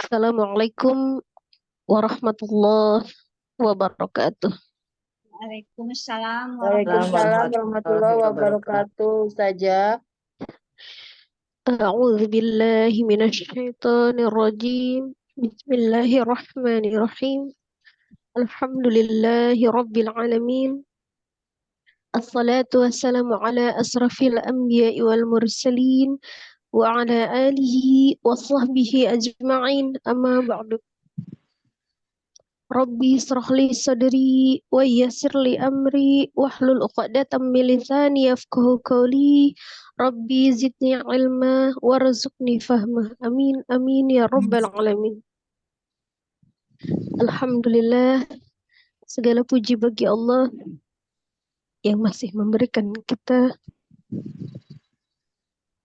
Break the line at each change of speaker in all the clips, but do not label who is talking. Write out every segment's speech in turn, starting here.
Assalamualaikum warahmatullahi wabarakatuh.
Waalaikumsalam warahmatullahi
Waalaikumsalam
wabarakatuh.
warahmatullahi wabarakatuh, Ustazah.
A'udzu billahi minasyaitonir rajim. Bismillahirrahmanirrahim. Alhamdulillahi rabbil alamin. Assalatu wassalamu ala asrafil anbiya'i wal mursalin wa ala alihi wa sahbihi ajma'in. Amma ba'du. Rabbi israh li sadri wa yassir li amri wahlul 'uqdatam min lisani yafqahu qawli. Rabbi zidni ilma warzuqni fahma. Amin amin ya rabbal alamin. Alhamdulillah, segala puji bagi Allah yang masih memberikan kita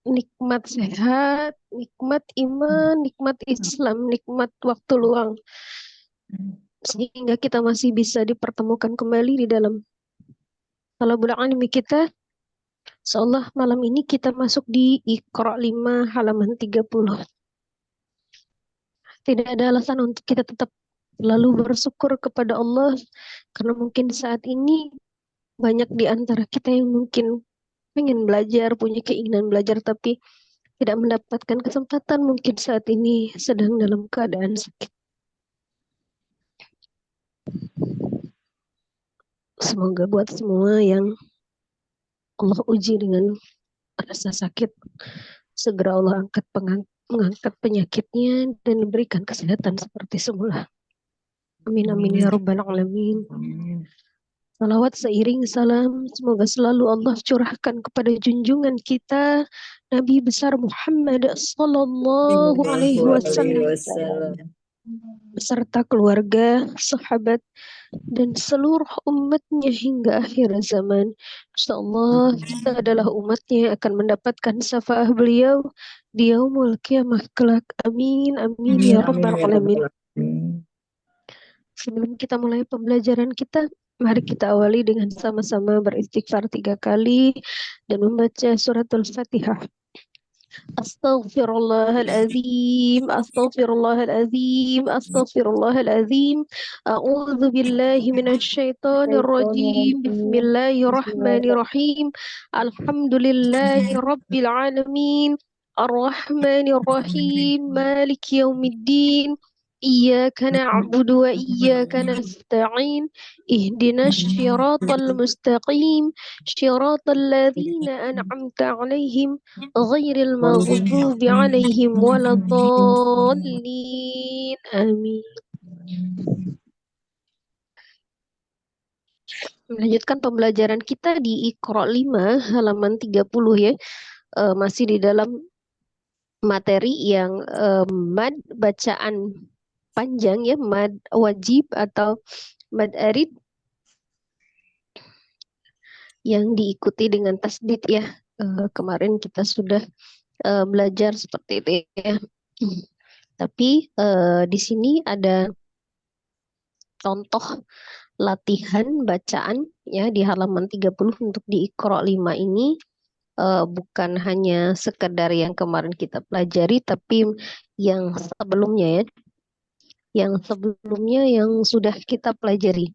nikmat sehat, nikmat iman, nikmat Islam, nikmat waktu luang, sehingga kita masih bisa dipertemukan kembali di dalam talabul ilmi kita. Insyaallah malam ini kita masuk di Iqra 5 halaman 30. Tidak ada alasan untuk kita tetap selalu bersyukur kepada Allah, karena mungkin saat ini banyak di antara kita yang mungkin pengen belajar, punya keinginan belajar, tapi tidak mendapatkan kesempatan, mungkin saat ini sedang dalam keadaan sakit. Semoga buat semua yang Allah uji dengan rasa sakit, segera Allah mengangkat penyakitnya dan memberikan kesehatan seperti semula. Amin amin ya rabbal alamin. Salawat seiring salam semoga selalu Allah curahkan kepada junjungan kita Nabi besar Muhammad sallallahu alaihi wasallam beserta keluarga, sahabat, dan seluruh umatnya hingga akhir zaman. Insyaallah kita adalah umatnya yang akan mendapatkan syafaat beliau di yaumul qiyamah kelak. Amin amin ya rabbal alamin. Sebelum kita mulai pembelajaran kita, mari kita awali dengan sama-sama beristighfar 3 kali dan membaca suratul Fatihah. Astaghfirullahaladzim, astaghfirullahaladzim, astaghfirullahaladzim. A'udzu billahi minasyaitonir rajim. Bismillahirrahmanirrahim. Alhamdulillahi rabbil alamin. Ar-Rahmanir Rahim. Maliki yaumiddin. Iyyaka na'budu wa iyyaka nasta'in. Ihdinas siratal mustaqim. Siratal ladzina an'amta 'alaihim ghairil maghdubi 'alaihim waladdallin. Amin. Melanjutkan pembelajaran kita di Iqra 5 halaman 30 ya. Masih di dalam materi yang mad bacaan panjang ya, mad wajib atau mad arid yang diikuti dengan tasdid ya. Kemarin kita sudah belajar seperti itu ya. Tapi di sini ada contoh latihan bacaan ya di halaman 30 untuk di Iqra 5 ini. Bukan hanya sekedar yang kemarin kita pelajari, tapi yang sebelumnya ya. Yang sebelumnya yang sudah kita pelajari.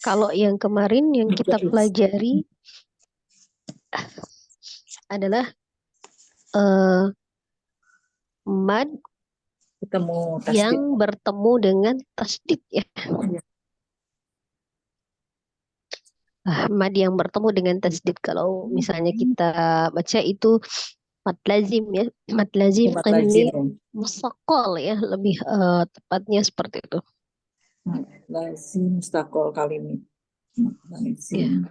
Kalau yang kemarin yang kita pelajari adalah mad yang bertemu dengan tasdid ya. Mad yang bertemu dengan tasdid. Kalau misalnya kita baca itu mad lazim ya, mad lazim ini mustaqal ya, lebih tepatnya seperti itu.
Lazim mustaqal kalimat. Lazim.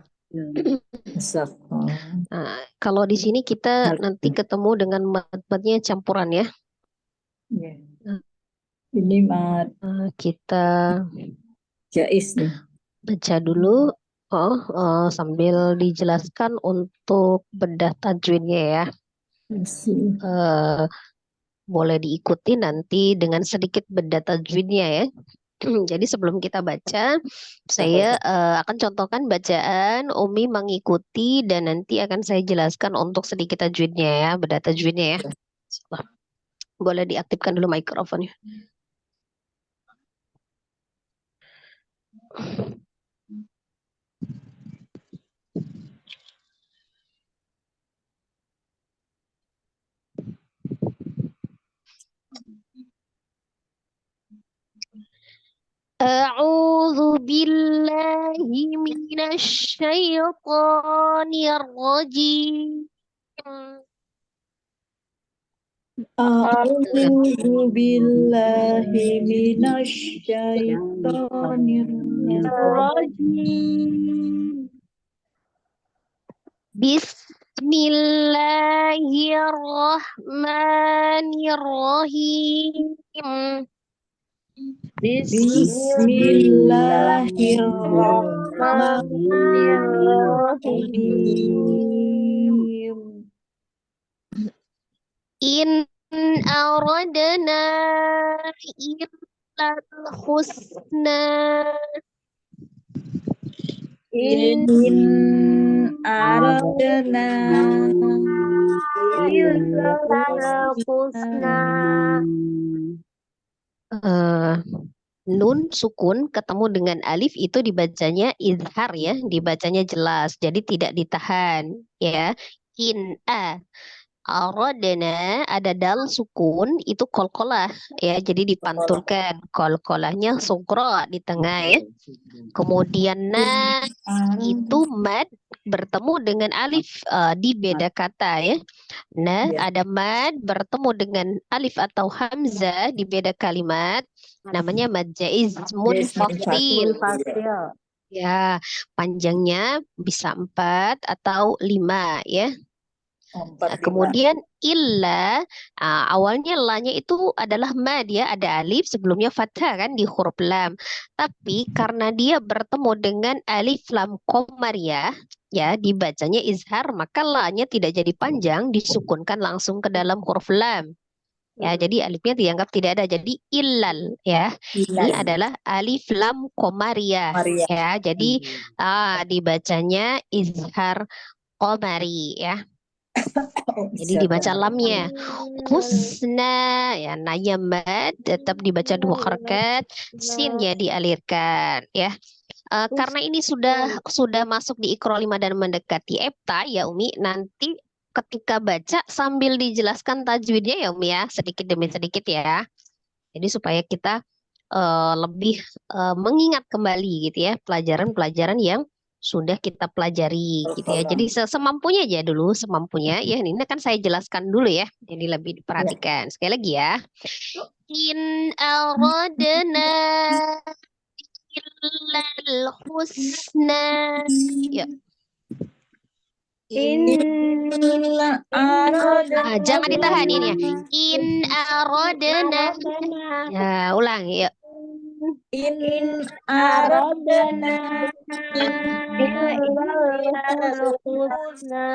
Nah, kalau di sini kita nanti ketemu dengan mad-madnya campuran ya.
Ini mad
kita
jais nih.
Baca dulu sambil dijelaskan untuk bedah tajwidnya ya. Boleh diikuti nanti dengan sedikit bedah tajwidnya ya. Jadi sebelum kita baca, saya akan contohkan bacaan, Umi mengikuti dan nanti akan saya jelaskan untuk sedikit tajwidnya ya, beda tajwidnya ya. Boleh diaktifkan dulu mikrofonnya. أعوذ بالله من الشيطان الرجيم
A'udzu billahi minasyaitonir rajim.
Bismillahirrahmanirrahim.
Bismillahirrahmanirrahim.
In aradna illal husna.
In aradna illal husna.
Nun sukun ketemu dengan alif itu dibacanya izhar ya, dibacanya jelas, jadi tidak ditahan ya. In aradna ada dal sukun itu kolkolah ya, jadi dipantulkan, kolkolahnya sugra di tengah ya. Kemudian na itu mad bertemu dengan alif di beda kata ya. Nah, ada mad bertemu dengan alif atau hamzah di beda kalimat, namanya mad jaiz munfasil. Ya, panjangnya bisa 4 atau 5 ya. Kemudian illa, awalnya lanya itu adalah mad ya, ada alif sebelumnya fathah kan di huruf lam. Tapi karena dia bertemu dengan alif lam qamariyah ya, dibacanya izhar, maka lanya tidak jadi panjang, disukunkan langsung ke dalam huruf lam. Ya, jadi alifnya dianggap tidak ada, jadi illal ya. Ini adalah alif lam qamariyah ya. Jadi dibacanya izhar qamari ya. Jadi dibaca lamnya husna ya, naya mad tetap dibaca 2 harakat, sinnya dialirkan ya. Karena ini sudah masuk di Iqra 5 dan mendekati Epta ya Umi, nanti ketika baca sambil dijelaskan tajwidnya ya Umi ya, sedikit demi sedikit ya. Jadi supaya kita lebih mengingat kembali gitu ya pelajaran-pelajaran yang sudah kita pelajari gitu ya. Jadi semampunya aja dulu, semampunya ya. Ini kan saya jelaskan dulu ya. Jadi lebih diperhatikan. Sekali lagi ya. In aradna illal husna. Ya. Jangan ditahan ini ya. In aradna. Ya, ulang ya.
In aradna illal husna.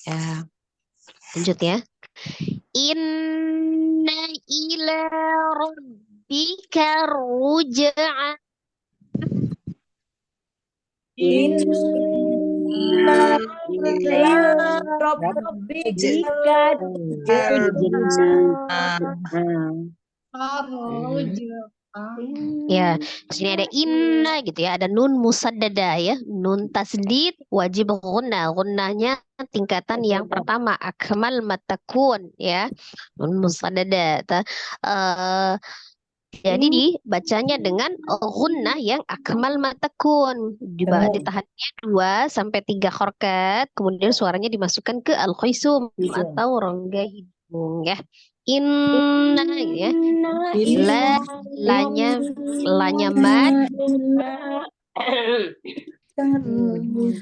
Ya. Lanjut ya. Inna ila rabbika ruj'a.
Inna ila rabbika
Ya, di sini ada inna gitu ya, ada nun musaddada ya, nun tasdid wajib gunnah, gunnahnya tingkatan yang pertama akmal matakun ya, nun musaddada. Jadi dibacanya dengan gunnah yang akmal matakun, ditahannya 2 sampai 3 harakat, kemudian suaranya dimasukkan ke al-khaisum atau rongga hidung ya. Inna ya. Lanya mad.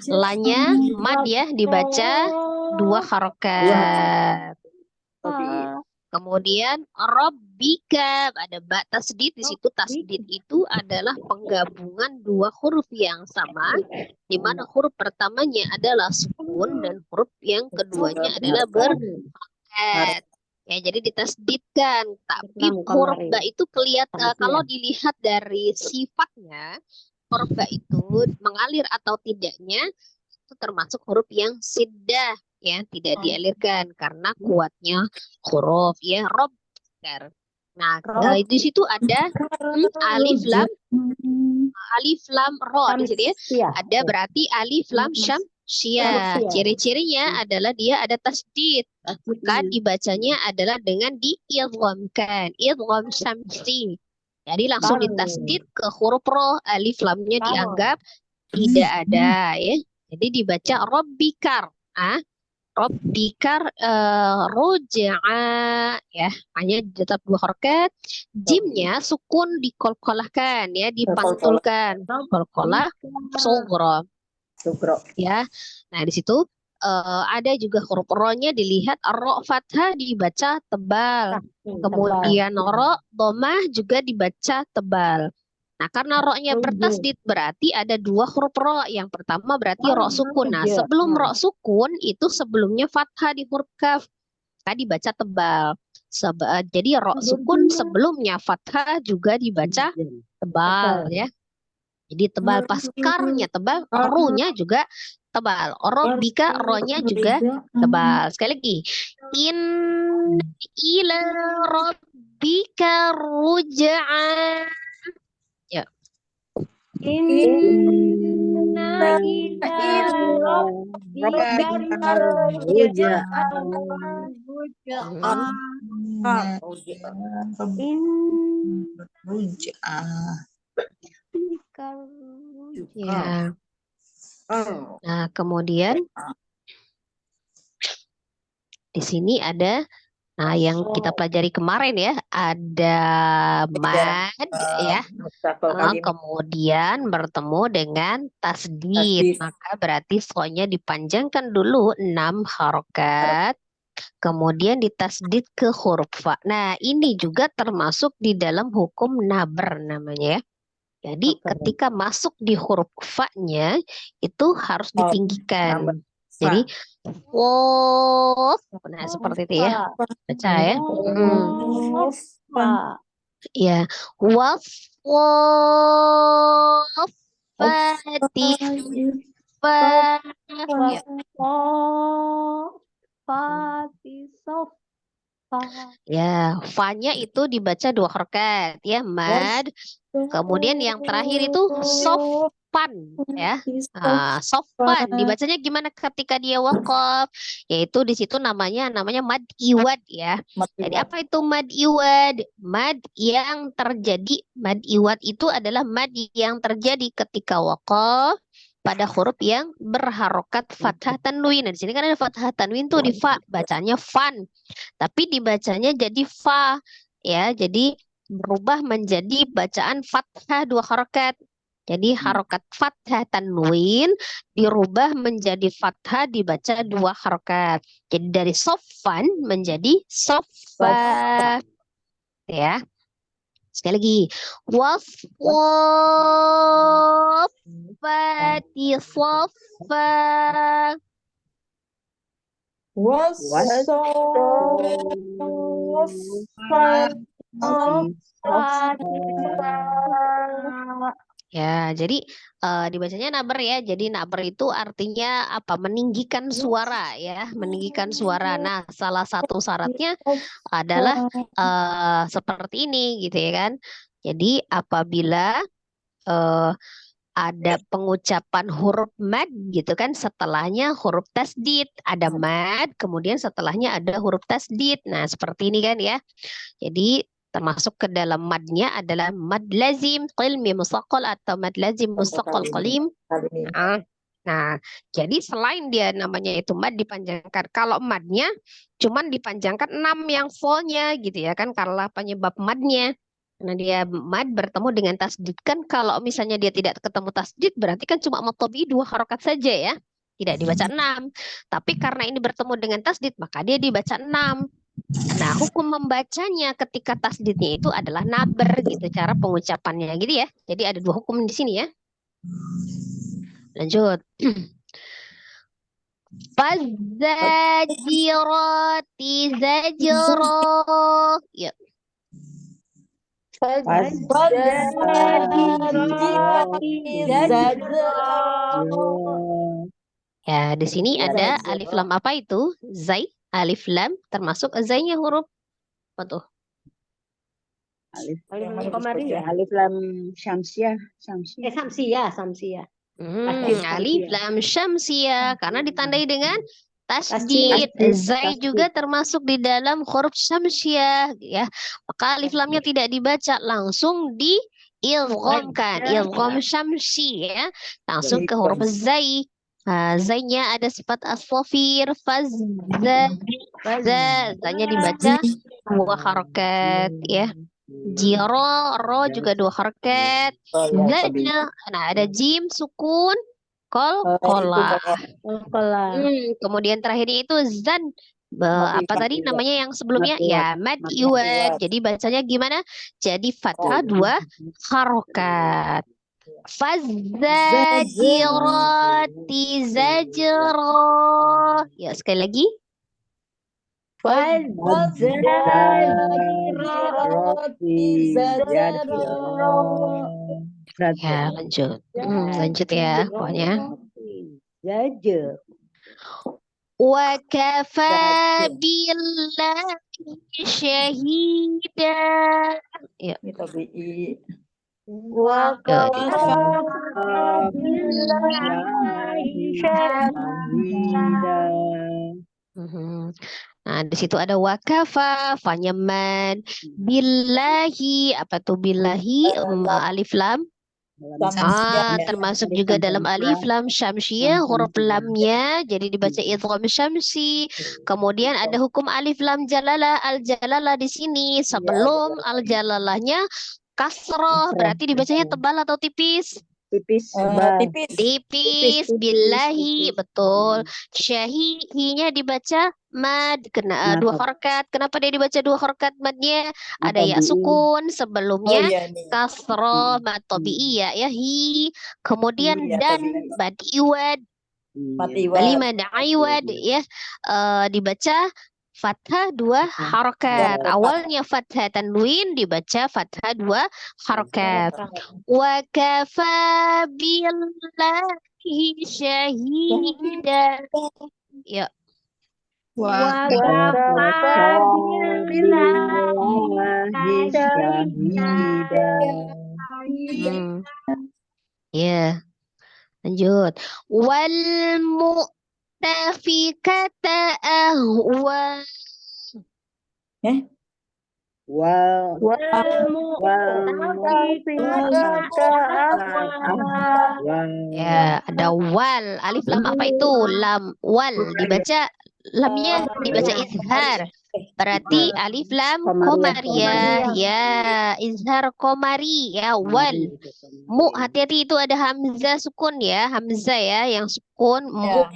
Lanya mad ya, dibaca 2 harakat. Kemudian rabbika ada ba tasdid di situ. Tasdid itu adalah penggabungan 2 huruf yang sama, di mana huruf pertamanya adalah sukun dan huruf yang keduanya adalah berharokat Ya, jadi ditasdidkan. Tapi
Pertama
huruf
kemarin.
ba itu kelihatan
Sama
kalau
siang.
dilihat dari sifatnya, huruf ba itu mengalir atau tidaknya itu termasuk huruf yang siddah, ya, tidak dialirkan karena kuatnya huruf, ya, rob. Nah, di situ ada alif lam ro di sini ya.
Syamsiah.
Ada berarti alif lam syam syia.
Syamsiah.
Ciri-cirinya adalah dia ada tasdid. Maka dibacanya adalah dengan diidghamkan. Idgham syamsi. Jadi langsung ditasdid ke huruf ro. Alif lamnya dianggap tidak ada, ya. Jadi dibaca robbikar. Robbikar roja'a, ya, hanya tetap 2 harakat. Jimnya sukun dikolkolahkan, ya, dipantulkan. Kolkolah sogro, ya. Nah, di situ ada juga huruf ro-nya dilihat ro fathah dibaca tebal. Kemudian ro domah juga dibaca tebal. Nah, karena ro-nya bertasdid berarti ada 2 huruf ro. Yang pertama berarti ro sukun. Nah, sebelum ro sukun itu sebelumnya fathah di huruf kaf. Maka dibaca tebal. Jadi ro sukun sebelumnya fathah juga dibaca tebal, ya. Jadi tebal, pas karnya tebal, ru-nya juga tebal. Robbika, ro-nya juga tebal. Sekali lagi. In ila rabbika ruj'a. Ya.
Inna ila rabbika
Ya. Nah, kemudian di sini ada, nah, yang kita pelajari kemarin, ya, ada mad, ya. Kemudian bertemu dengan tasdid. Maka berarti so-nya dipanjangkan dulu 6 harokat. Kemudian ditasdid ke huruf fa. Nah, ini juga termasuk di dalam hukum nabr namanya, ya. Jadi ketika masuk di huruf fa-nya itu harus ditinggikan. Jadi nah, seperti itu, ya. Baca, ya. Ya, waf fati fa. Ya. Ya, fa-nya itu dibaca 2 harakat, ya, mad. Kemudian yang terakhir itu sofan, ya. Sofan dibacanya gimana ketika dia wakaf? Yaitu di situ namanya mad iwad, ya. Jadi apa itu mad iwad? Mad iwad itu adalah mad yang terjadi ketika wakaf pada huruf yang berharokat fathah tanwin. Nah, di sini kan ada fathah tanwin tuh di fa, bacanya fan. Tapi dibacanya jadi fa, ya. Jadi berubah menjadi bacaan fathah 2 harokat. Jadi harokat fathah tanwin dirubah menjadi fathah dibaca 2 harokat. Jadi dari sofan menjadi sofa, ya. Sekali lagi. Fati sofa. Ya, jadi dibacanya naber, ya. Jadi naber itu artinya apa? Meninggikan suara, ya, meninggikan suara. Nah, salah satu syaratnya adalah seperti ini, gitu, ya kan. Jadi apabila ada pengucapan huruf mad, gitu kan, setelahnya huruf tasdid, ada mad, kemudian setelahnya ada huruf tasdid. Nah, seperti ini kan, ya. Jadi termasuk ke dalam madnya adalah mad lazim qilmi musaqqal atau mad lazim musaqqal qalim. Nah, jadi selain dia namanya itu mad dipanjangkan, kalau madnya cuman dipanjangkan 6 yang fullnya, gitu, ya kan, karena penyebab madnya. Nah, dia mad bertemu dengan tasdid, kan kalau misalnya dia tidak ketemu tasdid berarti kan cuma matobi 2 harokat saja, ya. Tidak dibaca 6. Tapi karena ini bertemu dengan tasdid maka dia dibaca 6. Nah, hukum membacanya ketika tasdidnya itu adalah naber, gitu cara pengucapannya, gitu, ya. Jadi ada 2 hukum di sini, ya. Lanjut.
Fazajirati zajra. Ya. Ya, di sini ada alif lam apa itu? Zai, alif lam termasuk zainya huruf apa tuh?
Alif lam komariah. Alif lam syamsiah. Syamsiah.
Alif lam syamsiah karena ditandai dengan tasdid. Zai juga termasuk di dalam huruf syamsiah ya. Maka alif lamnya tidak dibaca, langsung diidghamkan. Idgham syamsi ya. Langsung ke huruf zai. Zainya ada sifat as-safir, zanya dibaca dua harakat ya. Ro juga dua harakat. Zanya, nah ada jim sukun, kola. Kemudian terakhirnya itu zan. Apa tadi namanya yang sebelumnya? Ya, mad iwad. Jadi bacanya gimana? Jadi fathah dua harokat. Fazajirati zajra. Ya, sekali lagi. Ya, lanjut. Lanjut ya, pokoknya. Wa kafa billahi syahida. Ya.
Wa kafa billahi syahida.
Nah, di situ ada wakafa, fanya man, billahi, apa tuh billahi, alif lam. Termasuk juga dalam alif lam syamsiyah, huruf lamnya jadi dibaca idgham syamsi. Kemudian ada hukum alif lam jalalah, al jalalah di sini sebelum al jalalahnya kasroh, berarti dibacanya tebal atau tipis? Tipis, billahi, betul. Syahihinya dibaca mad, kena dua harakat. Kenapa dia dibaca dua harakat madnya? Ada ya sukun sebelumnya kasroh mad tabi'iyah ya hi. Kemudian dan mad iwad. Bali mad iwad ya. Dibaca fathah dua harakat. Awalnya fathah tanwin dibaca fathah dua harakat. Wa kafa billahi syahida. Ya.
Wa kafa billahi syahida.
Ya. Lanjut. Wal mu'tafikata ahwa. Ya, ada wal. Alif lam apa itu? Lam wal dibaca, lamnya dibaca izhar. Berarti alif lam komariyah ya, izhar komari ya, wal. Mu, hati-hati itu ada hamzah sukun ya, hamzah ya yang sukun. Mu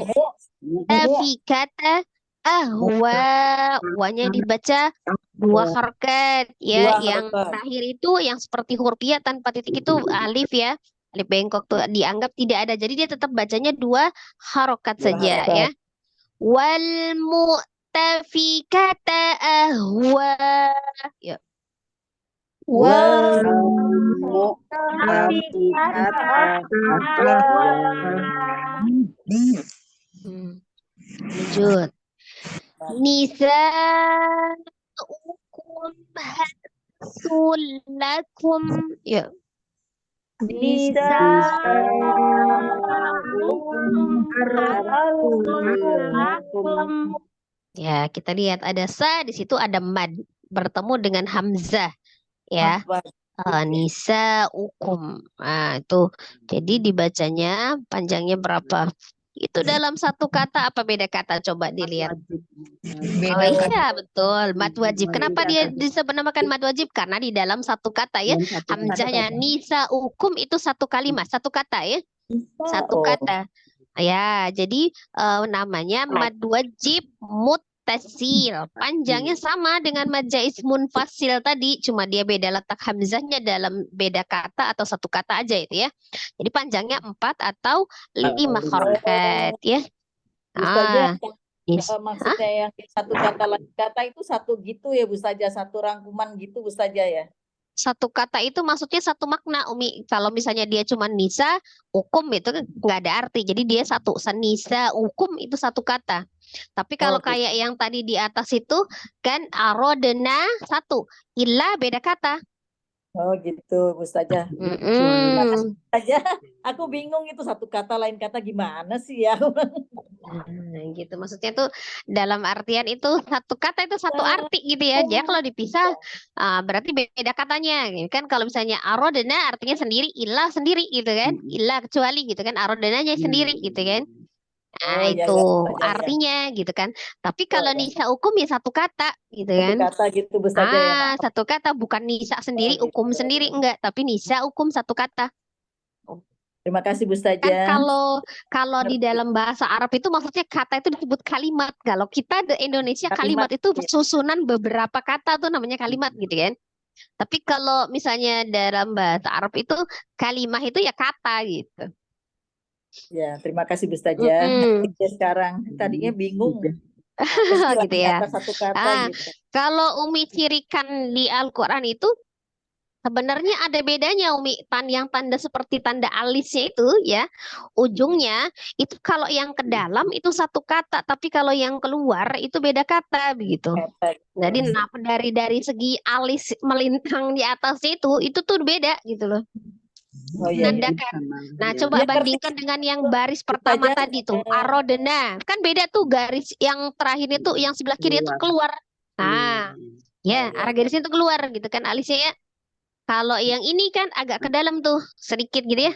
fi kata ahwa, wanya dibaca dua harakat ya. Yang terakhir itu yang seperti huruf ya tanpa titik itu alif ya, alif bengkok tuh dianggap tidak ada, jadi dia tetap bacanya dua harakat saja ya. Wal mu'tafikata ahwa. Ya.
Wal mu'tafikata ahwa.
Lanjut. Nisa'ukum harsul lakum. Ya. Ya, kita lihat ada sa, di situ ada mad bertemu dengan hamzah ya. Nisa ukum. Nah, itu. Jadi dibacanya panjangnya berapa? Itu dalam satu kata apa beda kata? Coba dilihat. Oh iya, betul. Mad wajib. Kenapa dia disebut namakan mad wajib? Karena di dalam satu kata ya. Hamzahnya nisa ukum itu satu kalimat, satu kata ya. Satu kata. Ya, jadi namanya mad wajib muttasil. Panjangnya sama dengan mad jaiz munfasil tadi, cuma dia beda letak hamzahnya dalam beda kata atau satu kata aja itu ya. Jadi panjangnya 4 atau 5 harakat ya.
Ustazah,
Ah, yes. Hah?
maksudnya yang satu kata lain kata itu satu gitu ya Bu Ustazah, satu rangkuman gitu Bu Ustazah ya.
Satu kata itu maksudnya satu makna, Umi. Kalau misalnya dia cuma nisa, hukum itu kan nggak ada arti. Jadi dia satu. Nisa, hukum itu satu kata. Tapi kalau
Oh,
kayak yang tadi di atas itu kan arodena satu. Ilah beda kata.
oh gitu Bu Ustazah.
Mm-mm.
Aja, aku bingung itu satu kata lain kata gimana sih ya.
Nah, gitu. Maksudnya tuh dalam artian itu satu kata itu satu arti gitu ya. Jadi kalau dipisah berarti beda katanya. Kan kalau misalnya arodena artinya sendiri, ilah sendiri gitu kan. Ilah kecuali gitu kan. Arodenanya sendiri gitu kan. Nah,
Oh ya
itu
ya Bu Ustazah ya.
artinya gitu kan. Tapi
Ya,
kalau
ya.
nisa hukum ya satu kata gitu
Satu
kan.
kata gitu Bu Ustazah ya. Maaf.
Satu kata bukan nisa
Oh
sendiri, hukum
gitu.
sendiri enggak, tapi nisa hukum satu kata.
Terima kasih Bu
Kan
Ustazah.
kalau kalau di
Ngerti.
dalam bahasa Arab itu maksudnya kata itu disebut kalimat. Kalau kita di Indonesia
Kalimat.
kalimat itu
Ya.
susunan beberapa kata tuh namanya kalimat gitu kan. Tapi kalau misalnya dalam bahasa Arab itu kalimah itu ya kata gitu.
Ya, terima kasih Bu Ustazah.
Mm-mm.
Ya, sekarang tadinya bingung. Apa sih
Gitu
lain
ya.
kata satu kata
Ah,
gitu.
kalau Umi cirikan di Al-Quran itu sebenarnya ada bedanya Umi, yang tanda seperti tanda alisnya itu ya, ujungnya itu kalau yang ke dalam itu satu kata, tapi kalau yang keluar itu beda kata begitu.
Kata.
Jadi dari segi alis melintang di atas itu tuh beda gitu loh.
Oh iya iya.
Menandakan. Nah, coba
Ya ngerti
bandingkan dengan yang baris
Bu
pertama
Ustazah.
tadi tuh, arodena. Kan beda tuh garis yang terakhir itu, yang sebelah kiri itu keluar. Nah, ya,
Ya,
arah
ya.
garisnya itu keluar gitu kan alisnya ya. Kalau yang ini kan agak ke dalam tuh, sedikit gitu ya.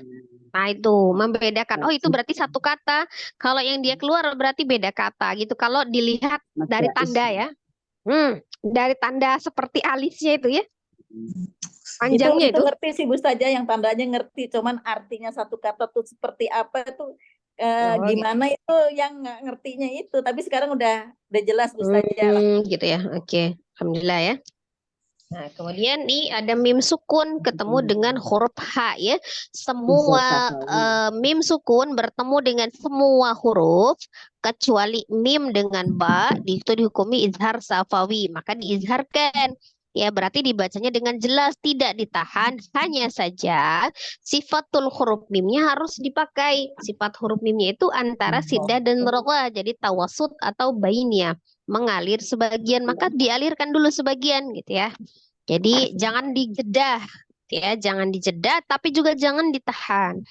Nah, itu membedakan. Oh, itu berarti satu kata. Kalau yang dia keluar berarti beda kata gitu. Kalau dilihat dari tanda ya. Dari tanda seperti alisnya itu ya, panjangnya
Itu
itu.
ngerti sih Bu Ustazah, yang tandanya ngerti, cuman artinya satu kata tuh seperti apa itu
Oh, gitu.
gimana itu yang nggak ngertinya itu. Tapi sekarang udah jelas Bu Ustazah.
Gitu ya. Oke. Alhamdulillah ya. Nah, kemudian nih ada mim sukun ketemu dengan huruf H ya. Semua mim sukun bertemu dengan semua huruf kecuali mim dengan ba itu dihukumi izhar safawi, maka diizharkan. Ya, berarti dibacanya dengan jelas, tidak ditahan. Hanya saja sifatul huruf mimnya harus dipakai. Sifat huruf mimnya itu antara sidah dan roqa, jadi tawasud atau bainnya, mengalir sebagian, maka dialirkan dulu sebagian gitu ya. Jadi jangan dijeda ya, jangan dijeda tapi juga jangan ditahan.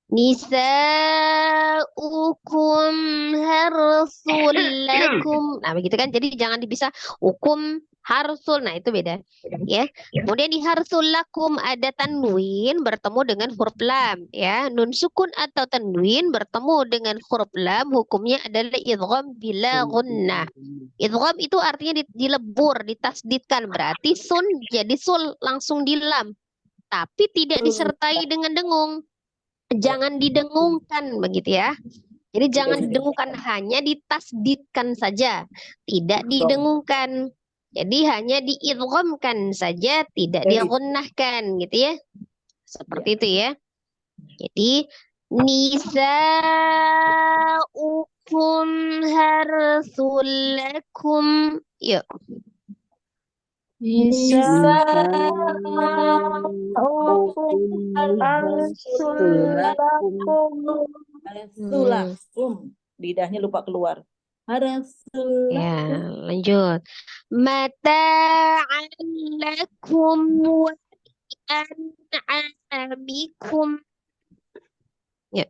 Nisaukum harsul lakum. Nah, begitu kan. Jadi jangan dipisah hukum harsul. Nah, itu beda. Ya. Kemudian di harsul lakum ada tanwin bertemu dengan huruf lam, ya. Nun sukun atau tanwin bertemu dengan huruf lam hukumnya adalah idgham bila gunnah. Idgham itu artinya dilebur, ditasdidkan. Berarti sun jadi sul langsung di lam, tapi tidak disertai dengan dengung. Jangan didengungkan begitu ya. Jadi jangan didengungkan, hanya ditasdidkan saja, tidak didengungkan. Jadi hanya diidghamkan saja, tidak digunnahkan gitu ya. Seperti itu ya. Jadi nisaukum harsul lakum. Yuk.
Sulakum. Lidahnya lupa keluar.
Ya, lanjut. Mata'an lakum wa an'amikum. Ya.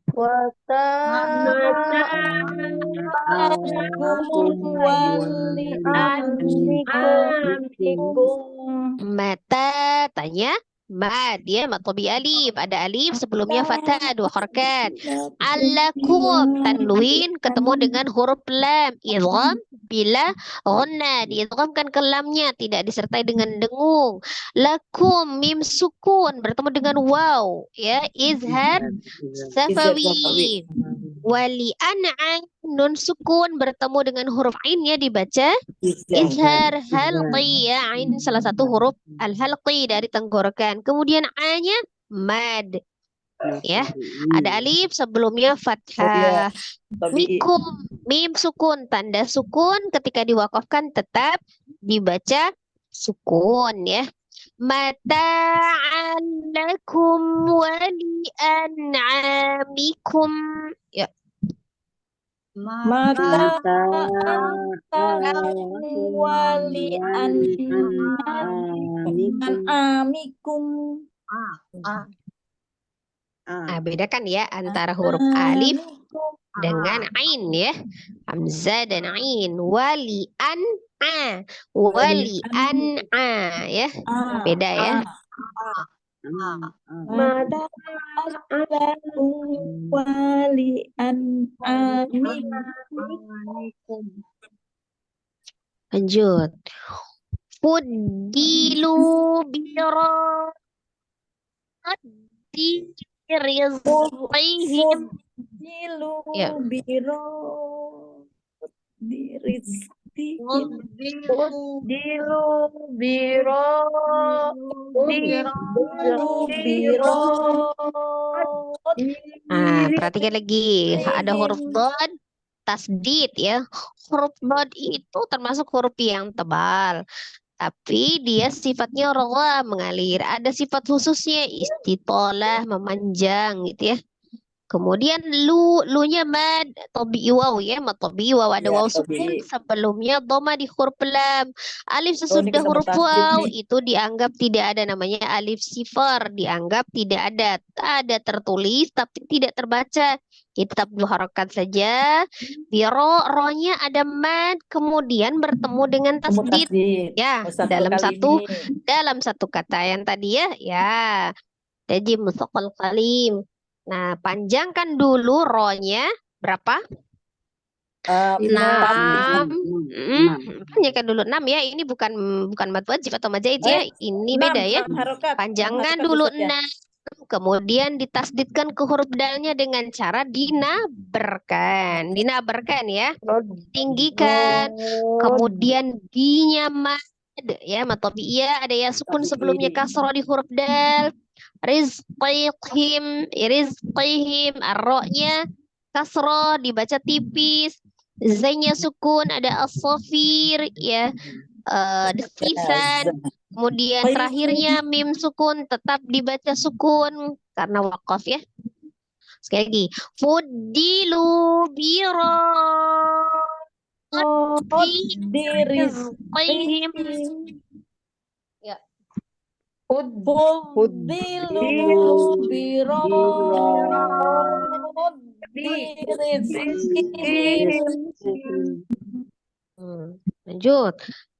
Mata tanya ma, dia matobi alif, ada alif sebelumnya fathah, dua harakat. Alakum tanwin ketemu dengan huruf lam, idgham bila ghanna, diidghamkan ke lamnya, tidak disertai dengan dengung. Lakum mim sukun bertemu dengan waw, ya, izhar safawi. Wali an'am nun sukun bertemu dengan huruf ainnya dibaca izhar halqi, ya, ain salah satu huruf al-halqi dari tenggorokan. Kemudian a-nya mad. Ya, ada alif sebelumnya
Oh iya,
fathah.
tabii.
Mikum, mim sukun, tanda sukun ketika diwakafkan tetap dibaca sukun ya. Mata'an lakum wa li'an'amikum. Ya,
Mata wali amikum.
nah, bedakan ya antara huruf alif dengan ain ya. Hamzah dan ain. Wali'an a. Wali'an'a ya. Beda ya.
Mata wali amikum.
Lanjut. Fuddilu biro di rizqihim.
Dilu
Ya.
biro di rizki.
Dilu biro
Biro.
Nah, perhatikan lagi. Ada huruf dod, tasdid ya. Huruf dod itu termasuk huruf yang tebal. Tapi dia sifatnya rola mengalir. Ada sifat khususnya istitolah memanjang gitu ya. Kemudian lu-nya mad tabi'i waw ya, mad tabi'i waw ada
Ya,
waw sukun
tabii.
sebelumnya dhamma di huruf lam. Alif
Oh, ini
sesudah
ketemu
huruf
tasdid
waw
nih.
itu dianggap tidak ada, namanya alif sifar, dianggap tidak ada. Ada tertulis tapi tidak terbaca. Kita dua harokat saja. Biro rohnya ada mad kemudian bertemu dengan
Ketemu
tasdid.
tasdid.
Ya,
Oh, satu
dalam
kali
satu
ini.
dalam satu kata yang tadi ya, ya. Jadi mutsaqal kalim. Nah, panjangkan dulu ro-nya berapa? 6. Panjangkan dulu 6 ya. Ini bukan mad wajib atau mad zaid ya. Ini beda ya.
6 harokat.
Panjangkan
6 harokat
dulu
Ustaz, ya.
6. Kemudian ditasdidkan ke huruf dalnya dengan cara dinabarkan. Dinabarkan ya. Tinggikan. Kemudian dinya mad ya, mad tabi'iyah ada ya sukun sebelumnya kasroh di huruf dal. Rizqihim, arro'nya kasroh dibaca tipis, zainya sukun, ada as-safir ya, desisan, kemudian terakhirnya mim sukun tetap dibaca sukun karena wakaf ya. Sekali lagi, fuddilu biro
Di
rizqihim. Ya.
Fuddilu biro di rizki.
Lanjut.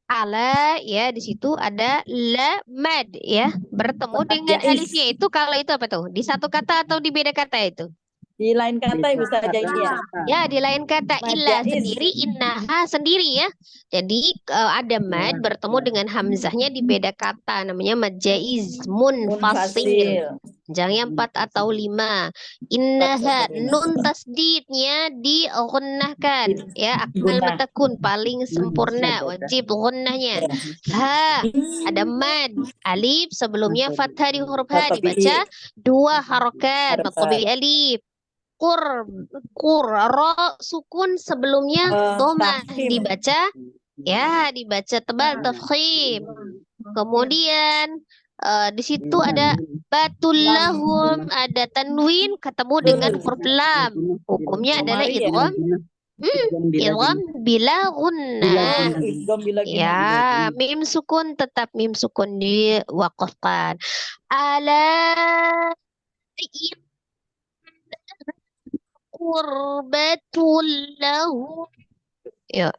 Ala ya di situ ada la mad ya bertemu dengan
Jaiz.
alifnya itu kalau itu apa tuh? Di satu kata atau di beda kata itu?
Di lain kata Ibu saja ini ya.
Ya di lain kata
Mad
illa
jaiz.
sendiri, innaha sendiri ya. Jadi ada mad bertemu dengan hamzahnya di beda kata namanya mad jaiz munfasil.
Munfasil.
Jangan 4 atau 5. Innaha nun tasdidnya digunnahkan ya, akmal
Gunnah.
matakun paling sempurna wajib gunnahnya. Ha ada mad alif sebelumnya fathah di huruf ha dibaca 2 harokat mad tabi'i alif. Kur ro sukun sebelumnya dhamma
Tafkhim.
dibaca ya, dibaca tebal tafkhim. Kemudian di situ ada batul lahum, ada tanwin ketemu dengan huruf lam. Hukumnya adalah
Komari ya.
idgham, idgham bila gunnah.
Idgham bila guna.
Ya, mim sukun tetap mim sukun diwakafkan. Ala qurbatul lahum. Ya.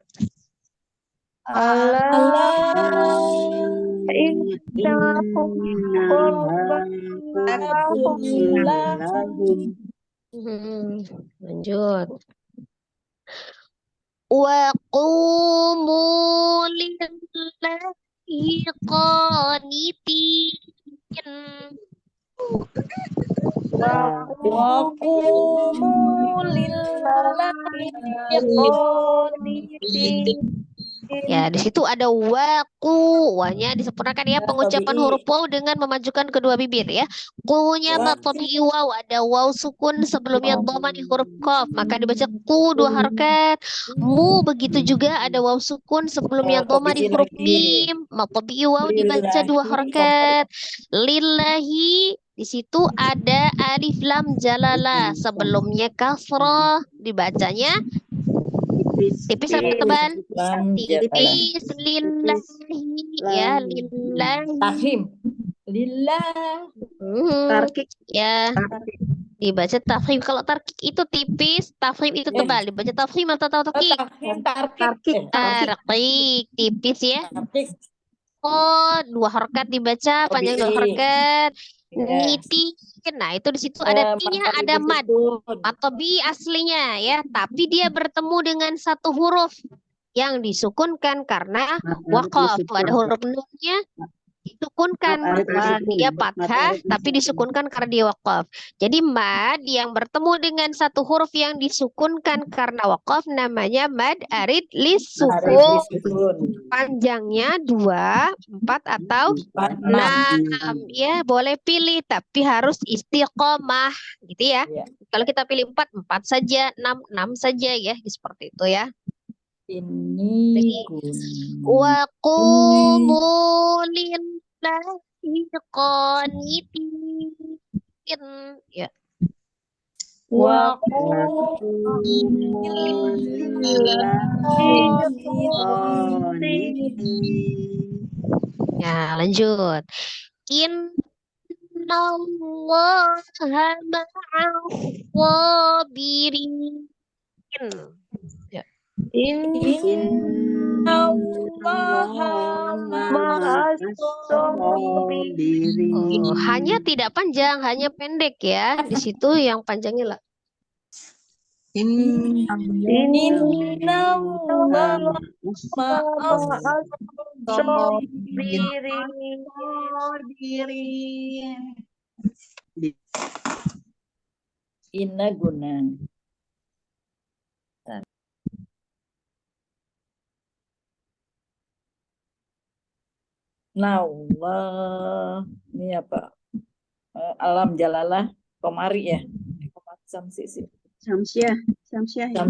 Lanjut. Wa qumu lillahi qanitin.
Wa qumu lillahi qanitin.
Ya, di situ ada waku. Wanya disempurnakan ya
Ya,
pengucapan
tabii.
huruf waw dengan memajukan kedua bibir ya. Ku-nya
Wa.
tabii waw, ada waw sukun sebelumnya dhamma di huruf qaf, maka dibaca ku 2 harakat. Mu begitu juga ada waw sukun sebelumnya dhamma di
Tabii
huruf
lagi.
mim, tabii waw dibaca 2
Lillahi
harakat. Lillahi di situ ada alif lam jalalah sebelumnya kasrah, dibacanya tipis apa tebal?
lam jalan.
Tipis. Lillahi ya, lillahi.
Tahim. Lillah.
Tarkik.
Ya, dibaca tafhim. Kalau tarkik itu tipis, tafhim itu tebal. Dibaca tafhim atau
Oh,
tarkik?
tahim, tarkik.
Tarkik.
Tarkik, tipis ya.
Tarkik.
Oh, 2 harakat dibaca, panjang 2
Tabii.
harakat.
Ya.
Niti. Nah, itu di situ ada ti-nya,
Maka
ada mad
disebut.
atau bi aslinya ya, tapi dia bertemu dengan satu huruf yang disukunkan karena waqaf. Ada huruf nunnya disukunkan, dia fathah tapi disukunkan karena dia waqaf. Jadi mad yang bertemu dengan satu huruf yang disukunkan karena waqaf namanya mad arid lis
Harif
sukun.
disebut.
Panjangnya 2, 4 atau 6 ya, boleh pilih tapi harus istiqomah gitu ya.
Ya.
Kalau kita pilih 4, 4 saja, 6, 6 saja ya, seperti itu ya.
Ini
Wa qumu lillahi qanitin. Ya.
wa
Ya, lanjut. Innallaha ma'as-sabirin. Ya. Oh, hanya tidak panjang, hanya pendek ya. Di situ yang panjangnya lah.
Inna guna. Nah, Allah. Ini apa? Alam jalalah komari ya. Samsi sih.
Samsiah ya.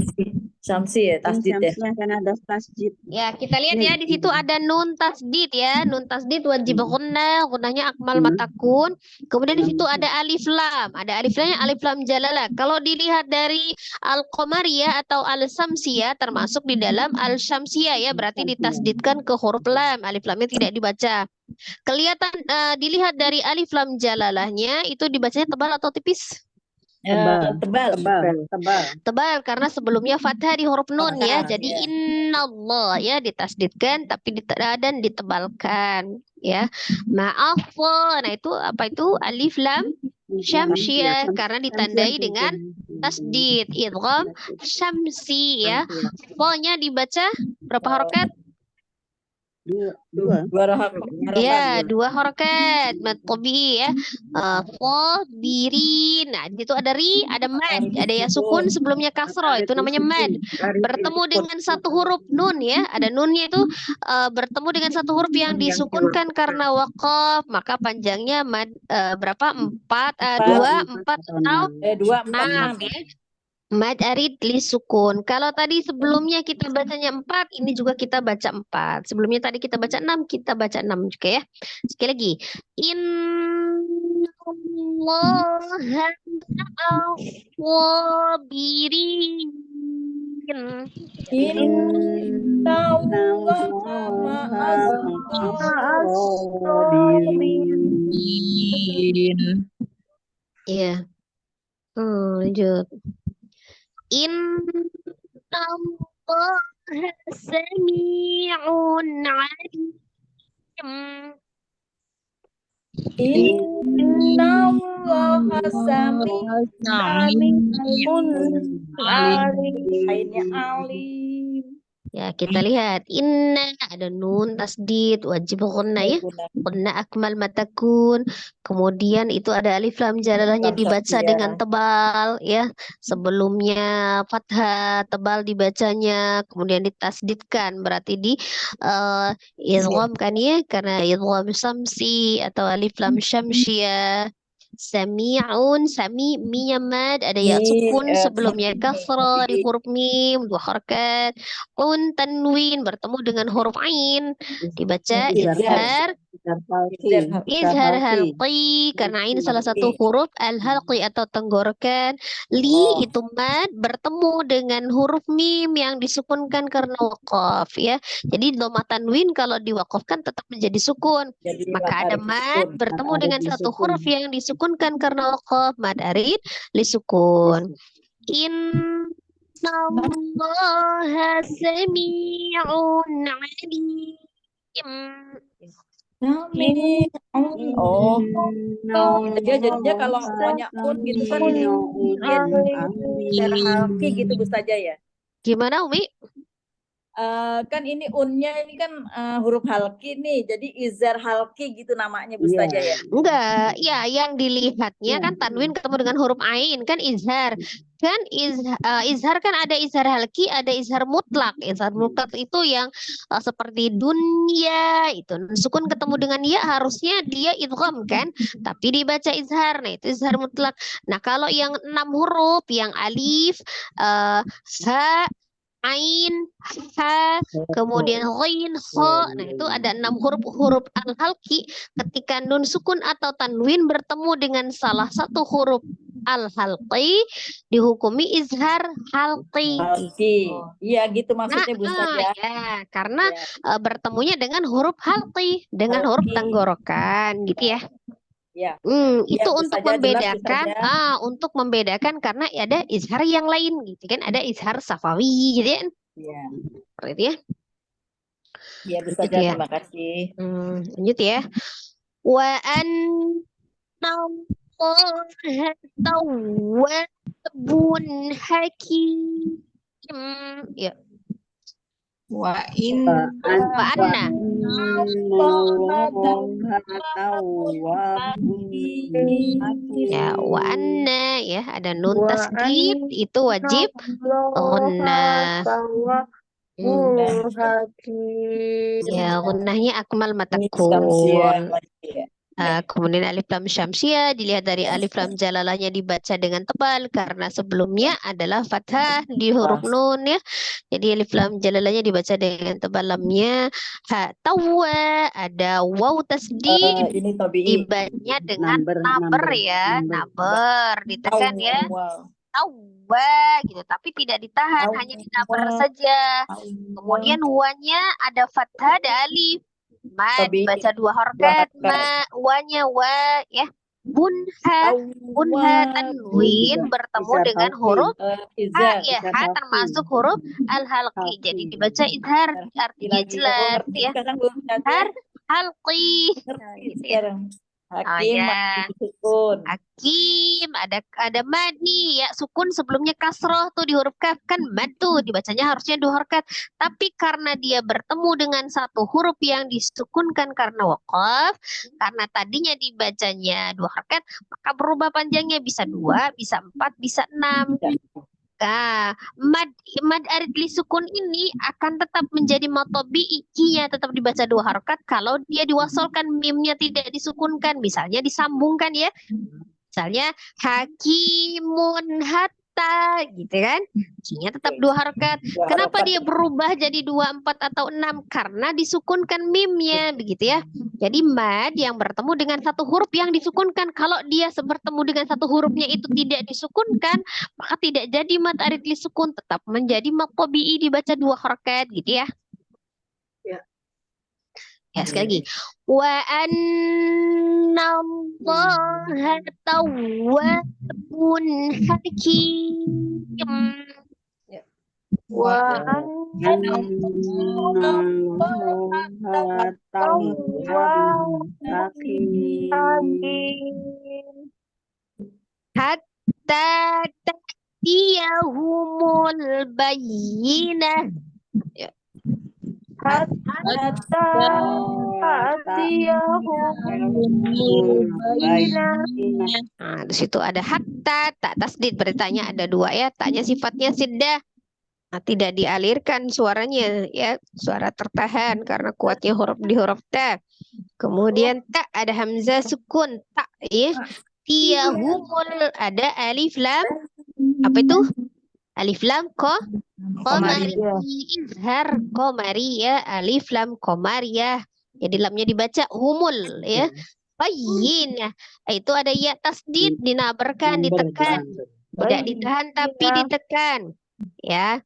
Samsi ya, tasdid ya.
Samsiah kan ada tasdid.
Ya, kita lihat ya di situ ada nun tasdid ya. Nun tasdid wajib gunnahnya akmal matakun. Kemudian di situ ada alif lam. Ada alif lamnya alif lam jalalah. Kalau dilihat dari al-qamariyah atau al-samsiyah termasuk di dalam al-syamsiyah ya, berarti ditasdidkan ke huruf lam. Alif lamnya tidak dibaca. Kelihatan dilihat dari alif lam jalalahnya itu dibacanya tebal atau tipis?
Tebal.
Tebal karena sebelumnya fathah di huruf nun ya.
Fathah,
Jadi
ya.
innallah ya ditasdidkan tapi dan ditebalkan ya. Maaf. Nah, itu apa itu? Alif lam syamsiyah karena ditandai dengan tasdid idgham syamsi ya. Fa-nya dibaca berapa harakat?
Dua.
Ya, 2 harakat. Matobi ya. Sabirin. Nah, di situ ada ri, ada mad, ada ya sukun sebelumnya kasroh, itu namanya mad. Bertemu dengan satu huruf nun ya. Ada nunnya itu bertemu dengan satu huruf yang disukunkan karena waqaf, maka panjangnya mad berapa? 2, 4 atau
2, 4,
6
6.
ya. Mad arid li sukun. Kalau tadi sebelumnya kita bacanya 4, ini juga kita baca 4. Sebelumnya tadi kita baca 6, kita baca 6 juga ya. Sekali lagi. Innallaha ma'as-sabirin. Iya. Lanjut. Innallaha sami'un 'alim.
Innallaha sami'un alim. Ainnya alim.
Ya, kita lihat. Inna ada nun tasdid, wajib ghunna ya. Ghunna akmal matakun. Kemudian itu ada alif lam jalalahnya
Lam
dibaca
syamsiyah.
dengan tebal ya. Sebelumnya fathah tebal dibacanya, kemudian ditasdidkan berarti di idgham kan ya, karena idgham samsi atau alif lam syamsiyah. Sami'un, sami, miyamad, ada ya sukun sebelumnya kasrah di huruf mim, dua harakat. Un tanwin bertemu dengan huruf ain, dibaca izhar. Izhar halqi karena ini salah satu huruf al-halqi atau tenggorokan. Li itu mad bertemu dengan huruf mim yang disukunkan karena waqaf ya. Jadi dhamma tanwin kalau diwaqafkan tetap menjadi sukun. Maka ada mad bertemu dengan satu huruf yang disukunkan karena waqaf, mad arid lisukun. Innallaha sami'un alim.
Oh, jadinya kalau banyak un gitu kan ini izhar halqi gitu Bu saja ya.
Gimana Umi?
Kan ini unnya ini kan huruf halki nih, jadi izhar halki gitu namanya Bu saja ya.
Enggak, ya yang dilihatnya kan tanwin ketemu dengan huruf ain kan izhar. Kan izhar kan ada izhar halki, ada izhar mutlak. Izhar mutlak itu yang seperti dunya itu. Sukun ketemu dengan ya harusnya dia idgham kan, tapi dibaca izhar. Nah, itu izhar mutlak. Nah, kalau yang 6 huruf yang alif, ha, ain, ha, kemudian ghain, kha. Nah, itu ada 6 huruf al-halqi. Ketika nun sukun atau tanwin bertemu dengan salah satu huruf al-halqi dihukumi izhar halqi.
Halqi. Iya gitu maksudnya Bu saja.
Ya, karena bertemunya dengan huruf halqi, dengan huruf tenggorokan gitu ya.
Ya.
Itu
Bu
untuk
saja,
membedakan,
jelas,
untuk membedakan karena ada izhar yang lain gitu kan, ada izhar safawi gitu kan.
Iya.
Seperti itu ya.
Iya Bu
Lanjut
saja,
ya.
terima kasih.
Lanjut ya. Wa annallaha tawwabun hakim. Ya.
Wa
anna. Ya, wa anna ya, ada nun tasdid itu wajib gunnah. Ya, gunnahnya akmal matakun. Kemudian alif lam syamsiyah dilihat dari alif lam jalalahnya dibaca dengan tebal karena sebelumnya adalah fathah di huruf nun ya. Jadi alif lam jalalahnya dibaca dengan tebal, lamnya ha tawwa, ada waw tasdid dibacanya dengan naber ya, naber ditekan ya. Tawwa gitu, tapi tidak ditahan, hanya dinaber saja. Kemudian wanya ada fathah, ada alif. Mad baca 2 harakat, ma wanya wa ya. Bunha tanwin bertemu dengan huruf ha ya, ha termasuk huruf al-halqi. Jadi dibaca izhar, artinya jelas ya. Izhar halqi. Gitu ya.
Hakim,
Hakim, ada mad nih ya, sukun sebelumnya kasroh tuh di huruf kaf kan mad tuh dibacanya harusnya 2 harakat, tapi karena dia bertemu dengan satu huruf yang disukunkan karena waqaf, karena tadinya dibacanya 2 harakat, maka berubah panjangnya bisa 2, bisa 4, bisa 6. Nah, mad arid li sukun ini akan tetap menjadi mad tabi'inya, tetap dibaca 2 harakat kalau dia diwasolkan, mimnya tidak disukunkan, misalnya disambungkan ya. Misalnya hakimun hatta gitu kan. Q-nya tetap 2 harakat. Kenapa dia berubah jadi 2, 4 atau 6? Karena disukunkan mimnya begitu ya. Jadi mad yang bertemu dengan satu huruf yang disukunkan, kalau dia bertemu dengan satu hurufnya itu tidak disukunkan, maka tidak jadi mad arid li sukun, tetap menjadi mad tabi'i dibaca 2 harakat gitu ya. Ya, sekali lagi. Wa annallaha tawwabun hakim. Wa annallaha tawwabun hakim. Hatta ta'tiyahumul bayyinah. Ya.
hatta
Nah, di situ ada hatta, tak tasdid bertanya ada dua ya, taknya sifatnya siddah. Nah, tidak dialirkan suaranya ya, suara tertahan karena kuatnya huruf di huruf ta. Kemudian tak ada hamzah sukun tak ya. Tiyahumul ada alif lam apa itu? Alif lam komari izhar komari ya, alif lam komariah. Jadi lamnya dibaca humul ya. Bayyin ya. Itu ada ya tasdid dinabarkan ditekan. Tidak ditahan tapi ditekan. Ya.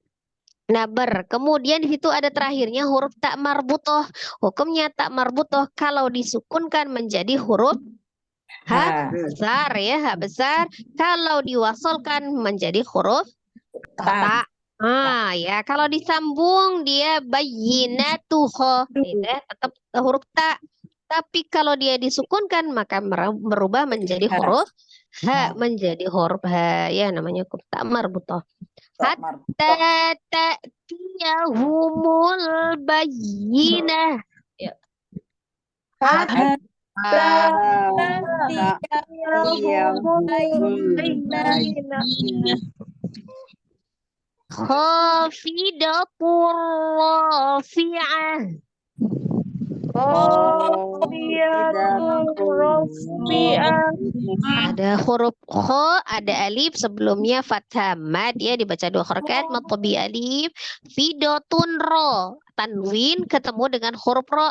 Nabar. Kemudian di situ ada terakhirnya huruf tak marbutoh. Hukumnya tak marbutoh kalau disukunkan menjadi huruf ha besar ya, ha besar. Kalau diwasolkan menjadi huruf tak. Ya, kalau disambung dia bayyinatuh. Ya, tetap huruf tak. Tapi kalau dia disukunkan maka merubah menjadi huruf ha, menjadi huruf ha ya, namanya huruf tak marbutoh. Hatta ta'tiyahumul bayyinah. Ya. Hatta khafidatur rafi'ah. Ada huruf kho, ada alif sebelumnya fathah mad ya, dibaca dua harakat mad tabi alif. Fidotun ro, tanwin ketemu dengan huruf ro.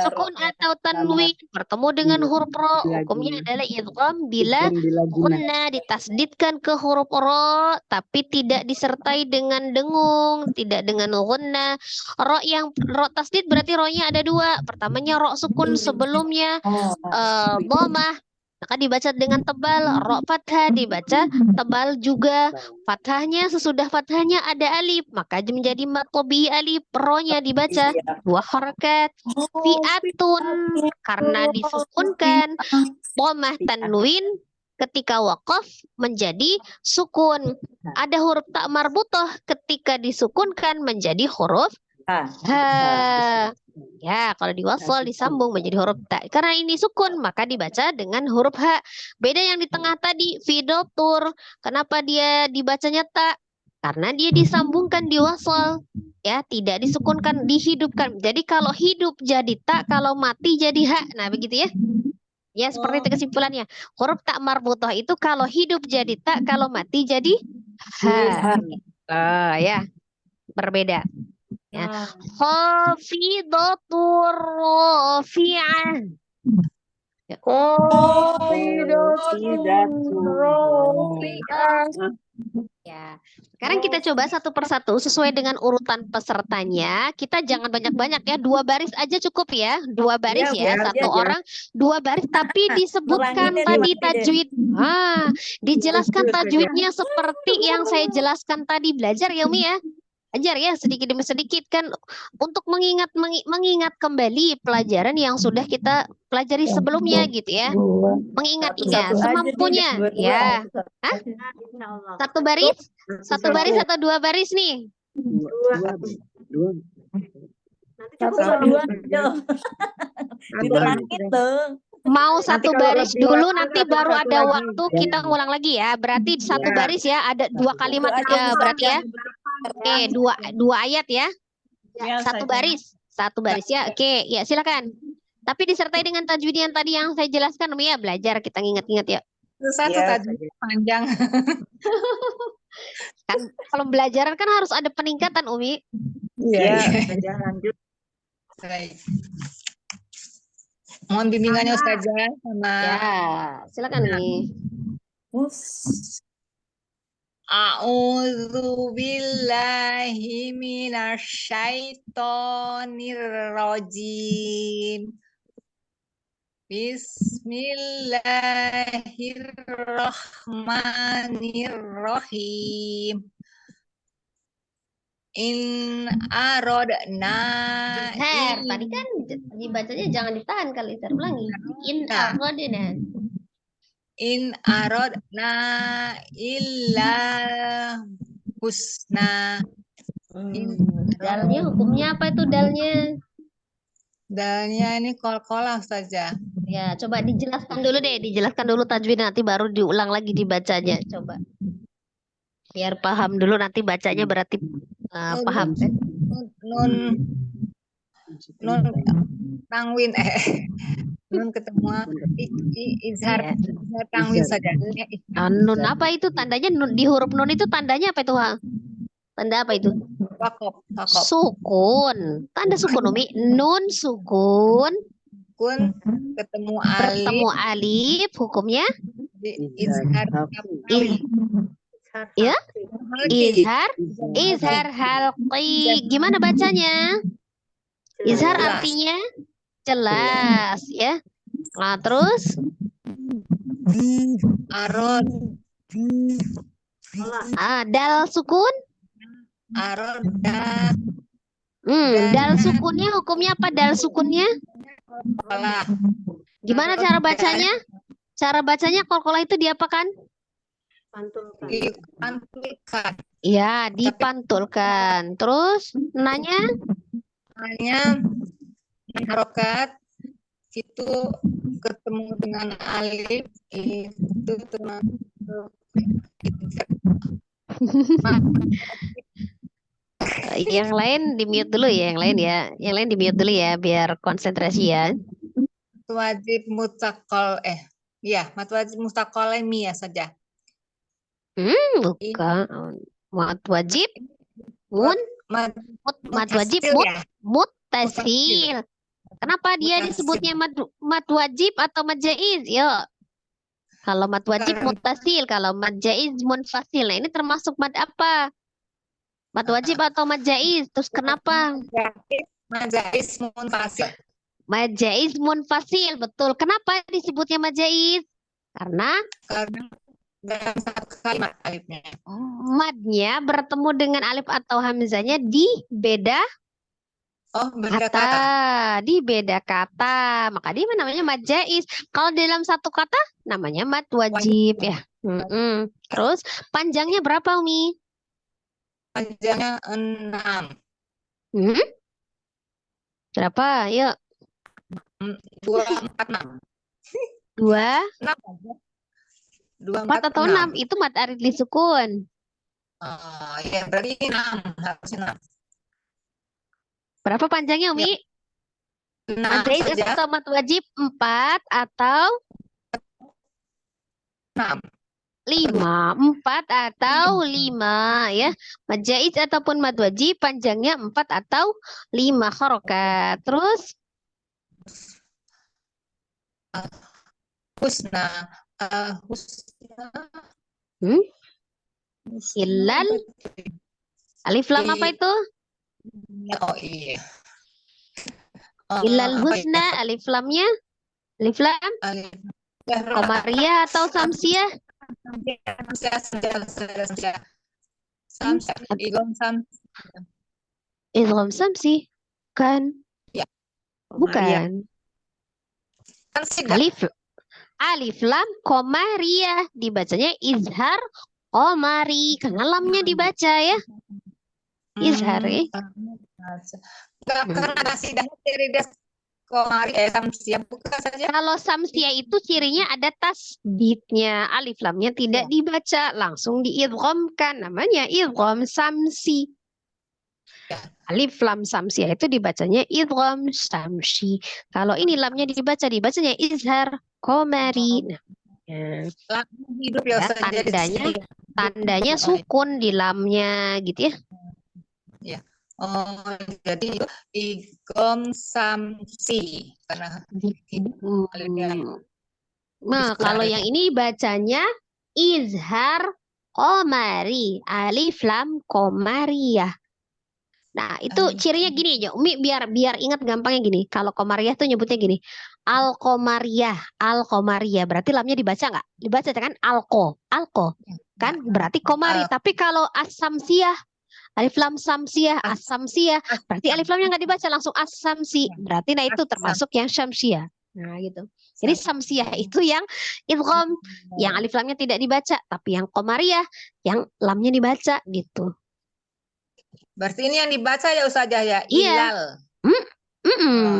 Sukun atau tanwin bertemu dengan huruf ro, hukumnya adalah idgham bila gunna ditasdidkan ke huruf ro tapi tidak disertai dengan dengung, tidak dengan gunna. Ro yang ro tasdid berarti ro-nya ada dua. Pertamanya ro sukun sebelumnya dhamah, maka dibaca dengan tebal. Ro fathah dibaca tebal juga. Fathahnya sesudah fathahnya ada alif, maka menjadi mad tabi alif. Ro-nya dibaca dua harakat. Fi'atun karena disukunkan. Dhamah tanwin ketika waqaf menjadi sukun. Ada huruf tak marbutoh ketika disukunkan menjadi huruf ha. Ya, kalau diwasal disambung menjadi huruf ta. Karena ini sukun, maka dibaca dengan huruf ha. Beda yang di tengah tadi, fidotur. Kenapa dia dibacanya ta? Karena dia disambungkan diwasal. Ya, tidak disukunkan, dihidupkan. Jadi kalau hidup jadi ta, kalau mati jadi ha. Nah, begitu ya. Ya, seperti itu kesimpulannya. Huruf tak marbutoh itu kalau hidup jadi ta, kalau mati jadi ha. Ya, berbeda. Ya. Khafidatur rafi'ah. Ya. Sekarang kita coba satu persatu sesuai dengan urutan pesertanya. Kita jangan banyak-banyak ya, 2 baris aja cukup ya. 2 baris ya, satu orang 2 baris tapi disebutkan tadi tajwid. Dijelaskan tajwidnya seperti yang saya jelaskan tadi. Belajar ya Umi ya. Ajar ya sedikit demi sedikit kan untuk mengingat kembali pelajaran yang sudah kita pelajari sebelumnya gitu ya. Mengingat-ingat semampunya ya. Satu baris atau 2 baris nih? Mau satu baris dulu, nanti baru ada waktu kita ngulang lagi ya. Berarti satu baris ya, ada 2 kalimat ya berarti ya. Oke, 2 ayat ya. Satu baris ya. Oke, ya silakan. Tapi disertai dengan tajwid yang tadi yang saya jelaskan Umi ya, belajar kita ingat-ingat ya.
Satu tajwid panjang.
Kan kalau belajaran kan harus ada peningkatan Umi.
Iya, lanjut. Baik. Mohon bimbingannya Ustazah sama
Silakan Umi.
A'udzu billahi minasyaitonir rajim. Bismillahirrahmanirrahim. In aradna
Tadi kan dibacanya jangan ditahan kali ulangi.
In aradna illa husna.
Dalnya hukumnya apa itu dalnya?
Dalnya ini kol-kolah saja.
Ya, coba dijelaskan dulu deh, dijelaskan dulu tajwid nanti baru diulang lagi dibacanya. Coba. Biar paham dulu nanti bacanya berarti paham kan?
Nun nun tanwin nun ketemu izhar tanwin saja.
Nun apa itu tandanya di huruf nun itu tandanya apa itu? Tanda apa itu?
Wakop.
Sukun. Tanda sukun Umi. Nun sukun
Kun ketemu
bertemu
alif
alif hukumnya
izhar
ih, ya
halki.
izhar halqi. Gimana bacanya? Izhar
Jelas.
artinya jelas ya. Nah, terus
Arod
dal sukun.
aroda
Dal sukunnya hukumnya apa? Dal sukunnya
kolah.
gimana cara bacanya? Cara bacanya kolkolah itu diapakan?
Dipantulkan.
Ya, dipantulkan. Terus nanya
Hanya harokat itu ketemu dengan alif itu termasuk
yang lain di mute dulu ya, yang lain ya. Yang lain di mute dulu ya biar konsentrasi ya.
wajib mutakol mat wajib mustakolemi ya saja.
Bukan. Mat wajib
Mat
mad wajib
hasil ya.
muttasil. Kenapa dia
Muttasil.
disebutnya mad wajib atau mad jaiz? Yuk. Kalau mad wajib
Karena-
muttasil, kalau mad jaiz munfasil. Nah, ini termasuk mad apa? Mad wajib atau mad jaiz? Terus kenapa?
Majais munfasil.
Mad jaiz munfasil, betul. Kenapa disebutnya mad jaiz? Karena
Karena dalam satu kalimat alifnya.
madnya bertemu dengan alif atau hamzahnya di beda
Beda
kata,
kata.
di beda kata. Maka dia namanya mad jaiz. Kalau dalam satu kata namanya mad wajib ya. Terus panjangnya berapa Umi?
Panjangnya 6.
Berapa? Yuk.
2, 4, 6.
2,
2,
4 atau 6? Itu mad arid li sukun.
Ya berarti 6. Harusnya 6.
Berapa panjangnya Umi?
6
Mad jaiz
saja.
atau mad wajib? 4 atau
6.
5, 4 atau 5 ya. Mad jaiz ataupun mad wajib panjangnya 4 atau 5 harokat. Terus
Husna.
Hilal. Alif lam apa itu?
Iya.
Hilal
Apa
husna,
ya?
alif lamnya? Alif lam Qamariyah atau Samsiyah? Idgham Samsi. Kan?
Ya.
Bukan. Alif lam Qamariyah dibacanya izhar qamari karena lamnya dibaca ya. Izhar ya.
Karena ada sidangnya Terides Komari Samsia bukan saja.
Kalau Samsia itu cirinya ada tasdidnya, alif lamnya tidak dibaca, langsung diidghamkan, namanya idgham samsi. Alif lam samsia itu dibacanya idgham samsi. Kalau ini lamnya dibacanya izhar qamari. Nah,
Hidup ya,
tandanya sukun di lamnya gitu ya.
Jadi idgham samsi karena
Nah, kalau yang ini bacanya izhar qamari, alif lam qamariyah. Nah, itu cirinya gini aja. Umi biar ingat gampangnya gini. Kalau qamariyah tuh nyebutnya gini. Al-qamariyah. Berarti lamnya dibaca nggak? Dibaca kan alko. Kan berarti qamari. Tapi kalau as-samsiyah, alif lam samsiyah, as-samsiyah, berarti alif lamnya nggak dibaca, langsung as-samsi. Berarti nah itu termasuk yang syamsiyah. Nah, gitu. Jadi samsiyah itu yang idgham, yang alif lamnya tidak dibaca, tapi yang qamariyah yang lamnya dibaca gitu.
Berarti ini yang dibaca ya Ustazah ya,
Iya.
ilal.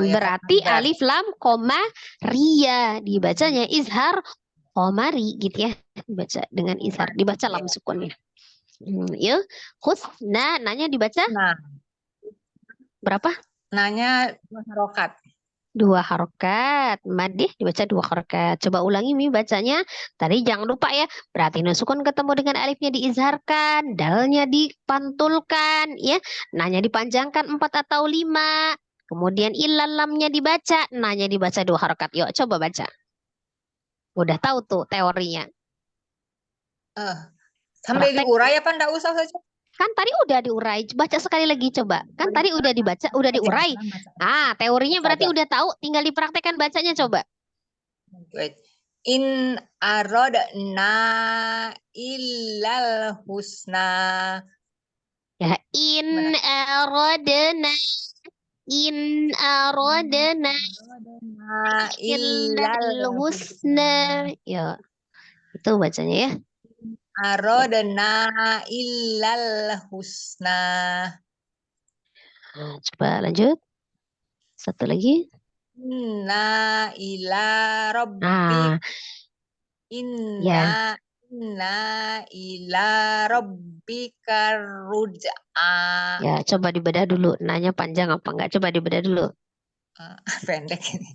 Ya,
Berarti
kan,
alif lam koma ria dibacanya izhar komari gitu ya, dibaca dengan izhar, dibaca lam sukunnya. Ya, husna nanya dibaca
Nah,
berapa?
nanya 2 harokat.
2 harokat. Madih dibaca 2 harokat. Coba ulangi Mi bacanya. Tadi jangan lupa ya. Berarti nun sukun ketemu dengan alifnya diizharkan, dalnya dipantulkan, ya. Nanya dipanjangkan 4 atau 5. Kemudian ilal lamnya dibaca, nanya dibaca 2 harokat. Yuk coba baca. Udah tahu tuh teorinya.
Sambil
Praktek.
diurai apa enggak usah saja?
Kan tadi udah diurai. Baca sekali lagi coba. Kan tadi udah dibaca, udah diurai. Teorinya berarti udah tahu, tinggal dipraktekkan bacanya coba.
Wait. In aradna illal husna.
Ya, in aradna illal husna. Ya, itu bacanya ya.
Aradna illal husna.
Nah, coba lanjut. Satu lagi.
Inna ila rabbik.
Ya.
Inna ila rabbika ruj'a.
Ya, coba dibedah dulu. Nanya panjang apa enggak? Coba dibedah dulu.
Pendek ini.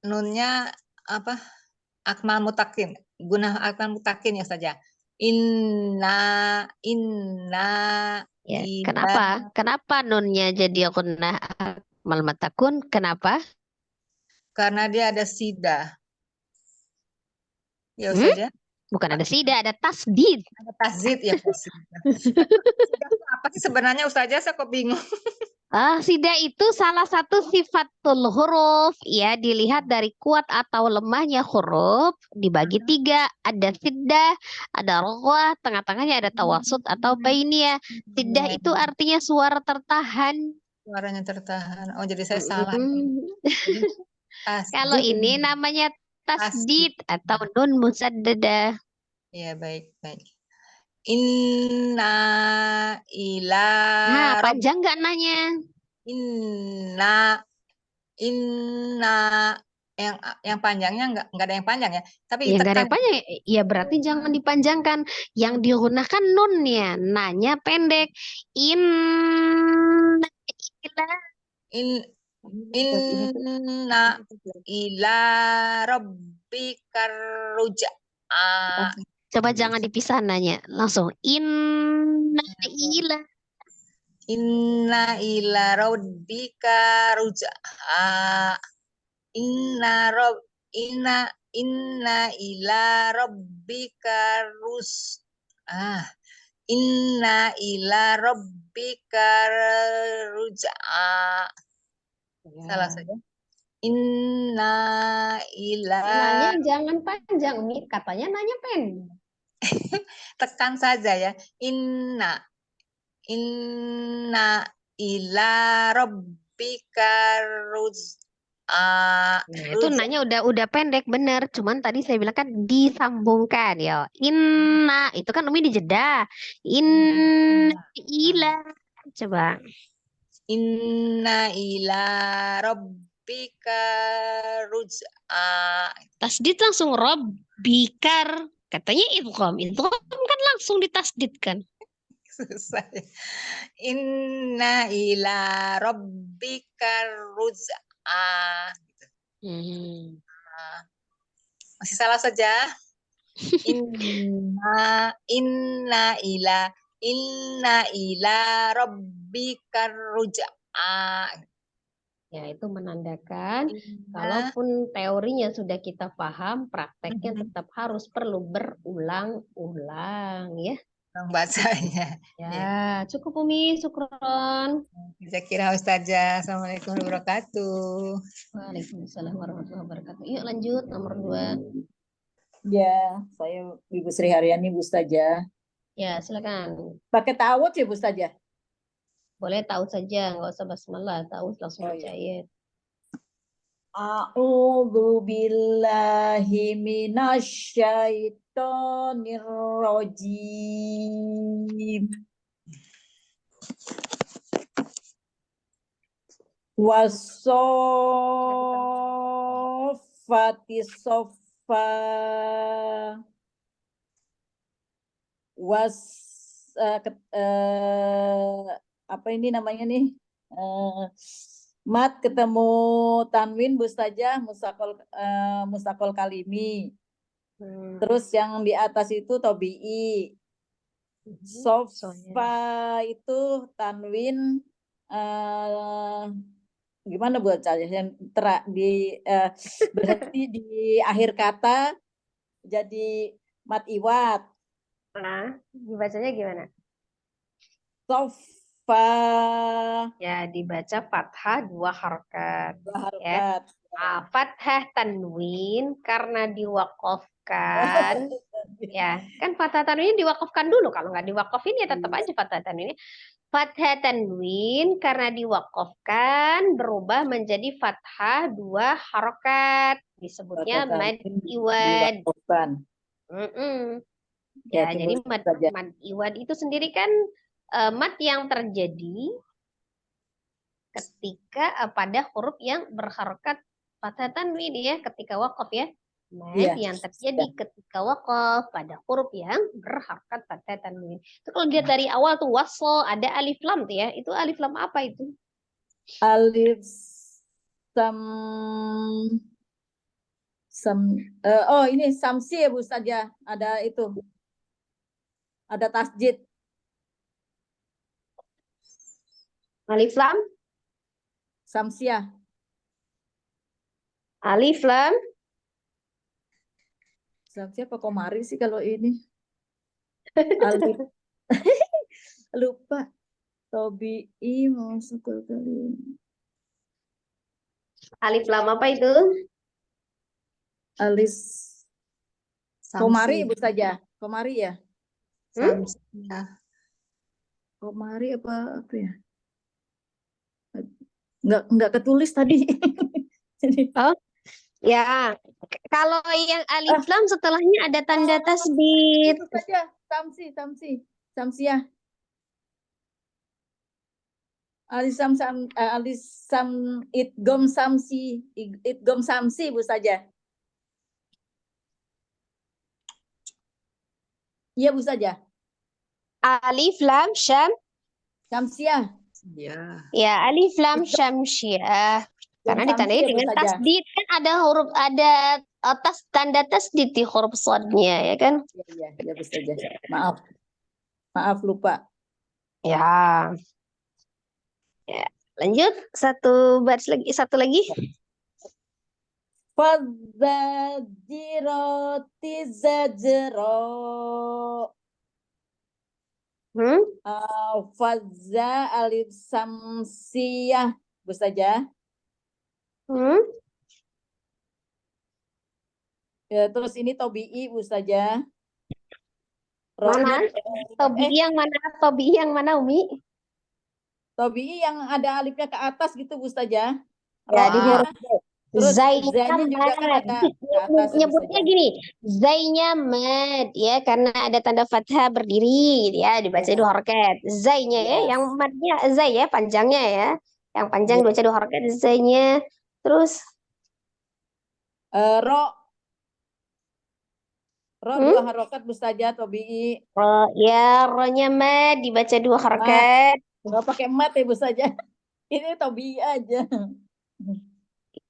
Nunnya apa? Akmal mutakin. Guna akmal mutakin ya saja. Inna
Ya,
ila.
kenapa? Kenapa nunnya jadi gunnah akmal matakun? Kenapa?
Karena dia ada sida. Ya
Hmm?
saja.
Bukan ada sida, ada tasdid.
Ada tasdid ya. Apa sih sebenarnya Ustazah? Saya kok bingung.
Sida itu salah satu sifatul huruf, ya, dilihat dari kuat atau lemahnya huruf dibagi 3, ada siddah, ada roghah, tengah-tengahnya ada tawasud atau bainiyah. Siddah itu artinya suara tertahan.
Suaranya tertahan. Oh, jadi saya salah.
Kalau ini namanya tasdid atau nun musaddadah.
Ya, baik. Inna ila.
Nah, panjang nggak nanya?
Inna yang panjangnya nggak ada yang panjang ya, tapi
Ya nggak ada
ditekan.
yang panjang, ya berarti jangan dipanjangkan. Yang digunakan nunnya, nanya pendek. Inna
ila rabbika ruj'a.
Coba jangan dipisah nanya, langsung inna
ila rabbika ruj'a. Inna ila rabbika inna ila rabbika ruj'a. Salah saja. Inna ila.
Nanya jangan panjang, Umi. Katanya nanya pendek.
Tekan saja ya. Inna ila rabbika ruj'a.
Itu nanya udah pendek bener, cuman tadi saya bilang kan disambungkan ya. Inna itu kan Umi dijeda. Inna ila. Coba.
Inna ila rabbika ruj'a.
Tasdid langsung rabbikar. Katanya idgham. Idgham kan langsung ditasdidkan.
Susah ya. Inna ila rabbika ruj'a. Masih salah saja. Inna ila rabbika ruj'a.
Ya, itu menandakan kalaupun teorinya sudah kita paham, prakteknya tetap harus perlu berulang-ulang ya.
Bacanya.
Ya, cukup Umi, syukron.
Zakira Ustazah. Assalamualaikum warahmatullahi wabarakatuh.
Waalaikumsalam warahmatullahi wabarakatuh. Yuk lanjut nomor 2.
Ya, saya Ibu Sri Haryani, Bu Ustazah.
Ya, silakan.
Pakai ta'awudz ya, Bu Ustazah?
Boleh tahu saja, nggak usah basmalah, tahu langsung baca ayat.
A'udzu billahi minasyaitonir rajim. Wasofati sofa. Apa ini namanya nih? Mat ketemu tanwin Bustazah mustakol kalimi. Terus yang di atas itu tobi'i. Sofa itu tanwin gimana buat saya yang berhenti di akhir kata jadi mat iwat.
Nah, dibacanya gimana?
Sofa
Ya, dibaca fathah 2 harokat.
dua harokat.
Fathah tanwin karena diwakafkan. Ya, kan fathah tanwin diwakafkan dulu. Kalau nggak diwakafin ya tetap aja fathah tanwin. Fathah tanwin karena diwakafkan berubah menjadi fathah 2 harokat. Disebutnya mad iwad. Ya, jadi mad iwad itu sendiri kan mad yang terjadi ketika pada huruf yang berharokat fathah tanwin ya, ketika wakaf ya. Mad yang terjadi ketika wakaf pada huruf yang berharokat fathah tanwin. Itu kalau lihat dari awal tuh wasl ada alif lam tuh ya. Itu alif lam apa itu?
Alif oh ini samsi ya Bu saja ada itu. Ada tasjid.
Alif lam?
Samsiah.
Alif lam?
Samsiah apa komari sih kalau ini? Alif. Lupa. Tobi'i masuk kali.
Alif lam apa itu?
Alif. Komari Bu saja. Komari ya? Komari apa ya? Enggak ketulis tadi.
Oh, ya. Kalau yang alif lam setelahnya ada tanda tasdid.
Itu saja. Samsiah. Idgom samsi Bu saja. Iya Bu saja.
Alif lam syam.
Samsiah.
Ya, alif lam syamsiah. Karena ditandai dengan tasdid kan ada tanda tasdid di huruf sodnya ya kan?
Iya Bu saja. Maaf lupa.
Ya. Ya, lanjut satu lagi.
Fadzajiroti zajro. Fadza alif samsiyah Bu saja. Ya, terus ini tobi'i Bu saja.
Mana? Tobi'i yang mana? Tobi'i yang mana Umi?
Tobi'i yang ada alifnya ke atas gitu Bu saja.
Ya, di huruf
terus
zainya
juga kan ada ke atas.
Nyebutnya gini, zainya mad ya karena ada tanda fathah berdiri ya dibaca 2 harokat. Zainya ya, yang madnya zai ya panjangnya ya. Yang panjang dibaca 2 harokat zainya. Terus
ro 2 harokat Bu saja tobi'i.
Ya, ro-nya mad dibaca 2 harokat.
Nggak pakai mat ya Bu saja. Ini tobi'i aja.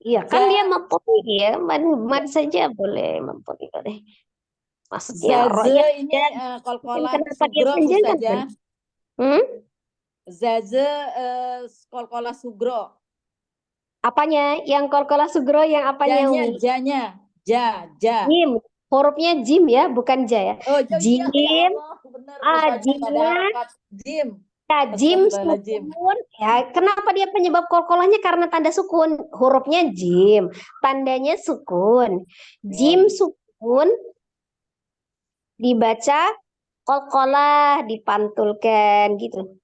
Iya kan dia mempuni ya, mad saja boleh mempuni boleh. Maksudnya ro-nya
ini kolkolah
kenapa dia
sugro Bu
panjang
saja. Zaze kolkolah sugro.
Apanya? Yang kolkolah sugro yang apanya Umi?
Janya.
Jim. Hurufnya jim ya, bukan ja ya.
Oh,
jim.
Ya Allah, bener. Jim.
Ya, jim sukun. Ya, kenapa dia penyebab kolkolahnya? Karena tanda sukun. Hurufnya jim, tandanya sukun. Jim sukun dibaca kolkolah, dipantulkan gitu.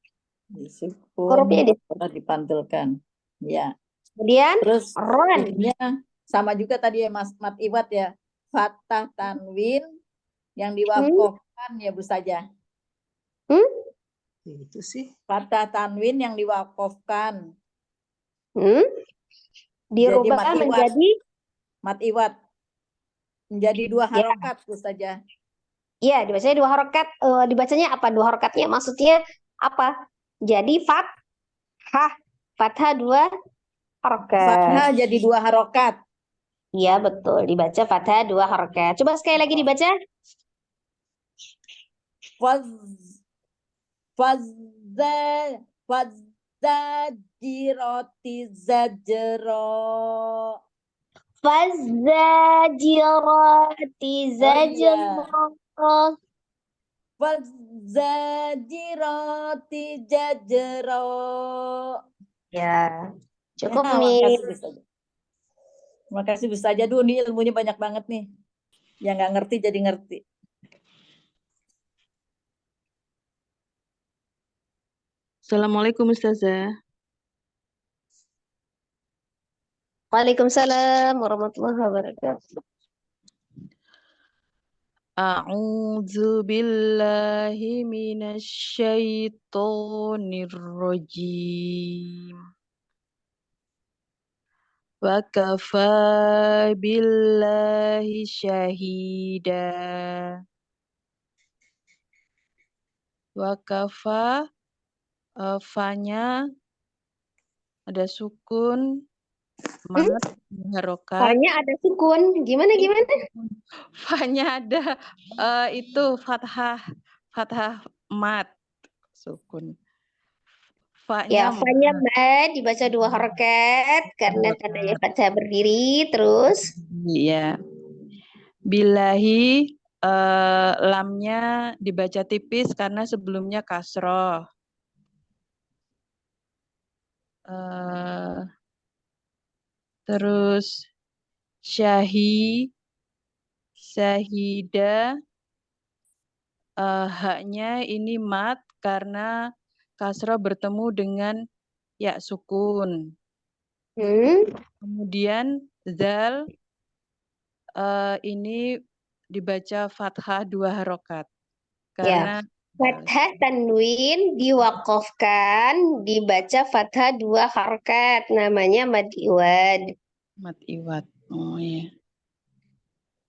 Hurufnya dipantulkan. Ya.
Kemudian
terus
ron.
Sama juga tadi ya Mas Mat Iwat ya. Fathah tanwin yang diwakafkan ya Bu saja.
Itu sih.
Fathah tanwin yang diwakofkan.
Dirubah
mati iwat.
menjadi
Mat iwat. Menjadi 2
Ya.
harokat Ustazah.
Iya, dibacanya 2 harokat. Dibacanya apa 2 harokatnya? Maksudnya apa? Jadi fathah 2 harokat.
Fathah jadi 2 harokat.
Iya, betul. Dibaca fathah 2 harokat. Coba sekali lagi dibaca.
Fazzajiroti zajro.
Fazzajirati zajra.
Fazzajiroti jajro.
Ya, cukup
Ya,
nih.
makasih Ustazah. Terima kasih Ustazah. Aduh, ini ilmunya banyak banget nih. Yang nggak ngerti jadi ngerti.
Assalamualaikum Ustazah.
Waalaikumsalam warahmatullahi wabarakatuh.
A'udzu billahi minasyaitonir rajim. Wa kafa billahi syahida. Wa kafa fa-nya ada sukun, mat, harokat.
Fa-nya ada sukun. Gimana?
Fa-nya ada itu fathah mat sukun.
Ya,
Fa-nya
fa-nya
mat.
mad dibaca 2 harokat karena tandanya fathah berdiri. Terus
Iya. Billahi lamnya dibaca tipis karena sebelumnya kasroh. Terus syahida haknya ini mat karena kasroh bertemu dengan ya sukun. Kemudian zal ini dibaca fathah 2 harokat karena
fathah tanwin diwakofkan dibaca fathah 2 harokat. Namanya mad iwad.
mat iwat. Oh iya.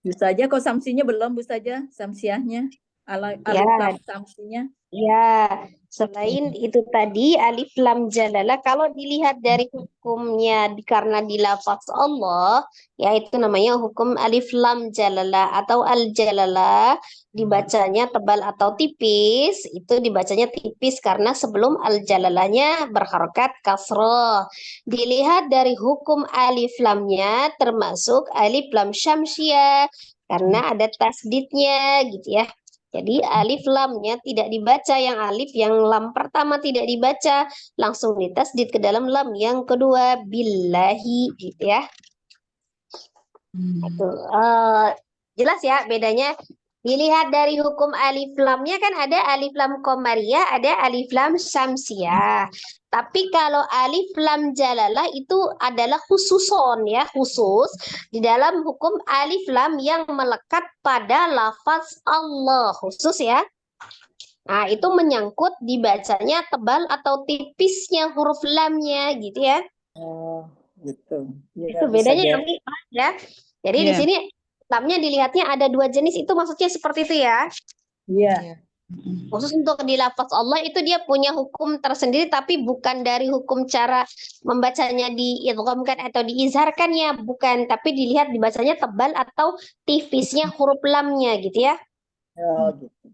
Ustazah kok samsinya belum Ustazah? Samsiahnya. Alif lam samsinya.
Ya, selain itu tadi alif lam jalalah, kalau dilihat dari hukumnya karena di lafaz Allah, yaitu namanya hukum alif lam jalalah atau al jalalah, dibacanya tebal atau tipis, itu dibacanya tipis karena sebelum al jalalahnya berharokat kasroh. Dilihat dari hukum alif lamnya termasuk alif lam syamsiah karena ada tasdidnya gitu ya. Jadi alif lamnya tidak dibaca yang alif, yang lam pertama tidak dibaca, langsung ditasdid ke dalam lam yang kedua billahi gitu ya. Itu jelas ya bedanya. Dilihat dari hukum alif lamnya kan ada alif lam qamariyah, ada alif lam syamsiyah. Tapi kalau alif lam jalalah itu adalah khususon ya, khusus di dalam hukum alif lam yang melekat pada lafaz Allah, khusus ya. Nah, itu menyangkut dibacanya tebal atau tipisnya huruf lamnya gitu ya.
Oh, gitu. Ya,
Itu bedanya nanti ya. Jadi di sini lamnya dilihatnya ada 2 jenis, itu maksudnya seperti itu ya.
Iya.
Khusus untuk di lafaz Allah itu dia punya hukum tersendiri, tapi bukan dari hukum cara membacanya diidghamkan atau diizharkannya, bukan, tapi dilihat dibacanya tebal atau tipisnya huruf lamnya gitu ya.
Oh, gitu.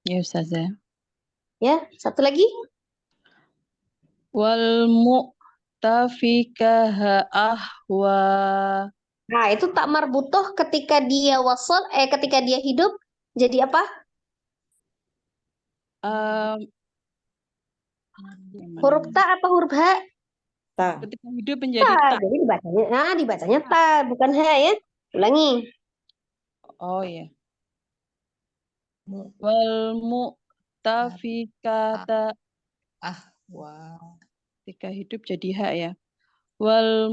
Ya Ustazah.
Ya, satu lagi.
Wal mu'tafikaha ahwa.
Nah, itu tak marbutoh ketika dia wasal, ketika dia hidup jadi apa? Huruf ta apa huruf ha?
Ta.
Ketika hidup menjadi ta.
Jadi dibacanya ta, bukan ha ya. Ulangi.
Oh ya. Wal mu'tafikata
Wow.
ketika hidup jadi ha ya. Wal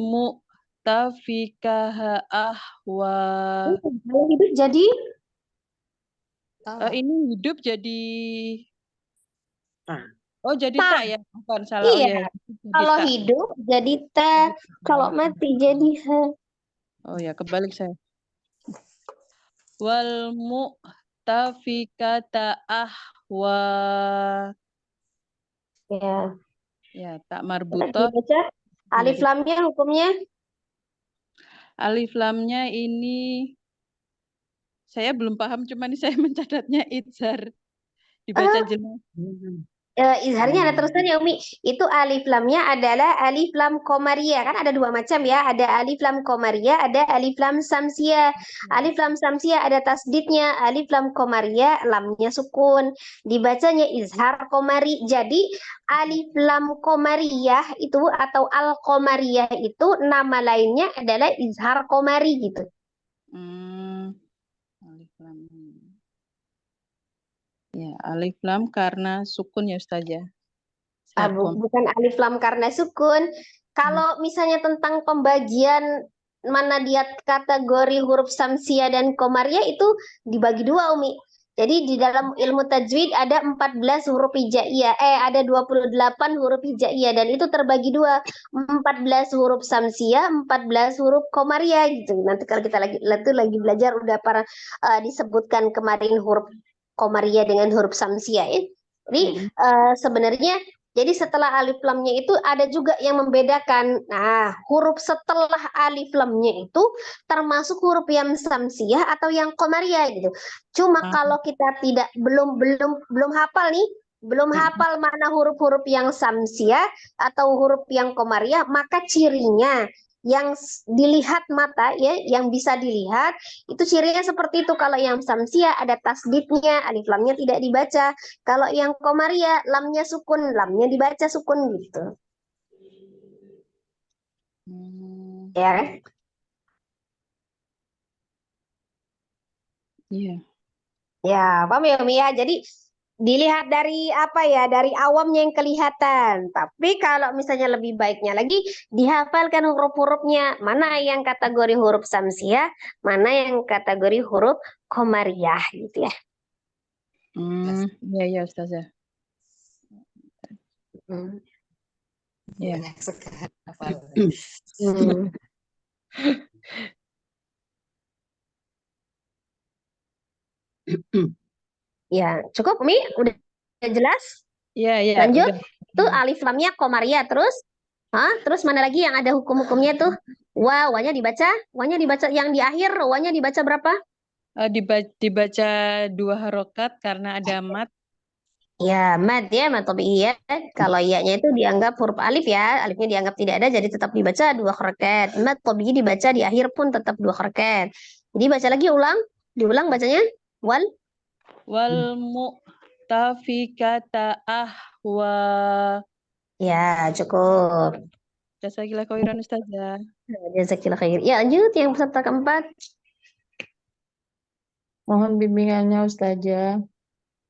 tafikaha ahwa.
Kalau hidup jadi
Ini hidup jadi
Ah.
jadi
Ta.
tak ya? Bukan salah. Oh
Iya.
ya, jadi
Kalau
tak.
hidup jadi ta, kalau mati jadi ha.
Oh ya, kebalik saya. Wal mu'tafikata ahwa.
Ya.
Ya, tak
Kita
marbutoh.
dibaca alif lamnya hukumnya.
Alif lamnya ini saya belum paham, cuman saya mencatatnya izhar. Dibaca jelas.
Izharnya ada terusan ya Umi. Itu alif lamnya adalah alif lam komaria. Kan ada dua macam ya. Ada alif lam komaria, ada alif lam samsia. Alif lam samsia ada tasdidnya. Alif lam komaria, lamnya sukun. Dibacanya izhar komari. Jadi alif lam komariyah itu atau al komariyah itu nama lainnya adalah izhar komari gitu.
Alif lam. Ya, alif lam karena sukun ya Ustazah.
Bukan alif lam karena sukun. Kalau misalnya tentang pembagian mana dia kategori huruf samsia dan komaria itu dibagi dua Umi. Jadi di dalam ilmu tajwid ada 14 huruf hijaiyah, ada 28 huruf hijaiyah dan itu terbagi dua, 14 huruf samsia, 14 huruf komaria gitu. Nanti kalau kita lagi belajar udah disebutkan kemarin huruf komaria dengan huruf samsia ya. Jadi sebenarnya jadi setelah alif lamnya itu ada juga yang membedakan. Nah, huruf setelah alif lamnya itu termasuk huruf yang samsiah atau yang komariah gitu. Cuma kalau kita belum hafal nih, belum hafal mana huruf-huruf yang samsiah atau huruf yang komariah, maka cirinya yang dilihat mata ya, yang bisa dilihat itu cirinya seperti itu. Kalau yang samsia ada tasdidnya, alif lamnya tidak dibaca. Kalau yang komaria lamnya sukun, lamnya dibaca sukun gitu. Ya kan?
Iya.
Ya, paham ya Umi ya. Jadi dilihat dari apa ya, dari awamnya yang kelihatan. Tapi kalau misalnya lebih baiknya lagi dihafalkan huruf-hurufnya, mana yang kategori huruf samsiah, mana yang kategori huruf komariah gitu ya.
Iya ya Ustazah. Ya.
Banyak sekali
Ya, cukup Umi? Udah jelas?
Iya, iya.
Lanjut.
Udah.
Itu alif lamnya komaria terus. Terus mana lagi yang ada hukum-hukumnya tuh? Wanya dibaca, yang di akhir, wanya dibaca berapa?
Dibaca 2 harokat karena ada mat.
Ya, mad tabi'i ya. Kalau iya-nya itu dianggap huruf alif ya, alifnya dianggap tidak ada, jadi tetap dibaca 2 harokat. Mad tabi'i dibaca di akhir pun tetap 2 harokat. Jadi baca lagi diulang bacanya.
Wal mu'tafikata ahwa.
Ya, cukup.
Jazakillah khairan Ustazah.
Jazakillah khair. Ya, lanjut yang peserta keempat.
Mohon bimbingannya Ustazah.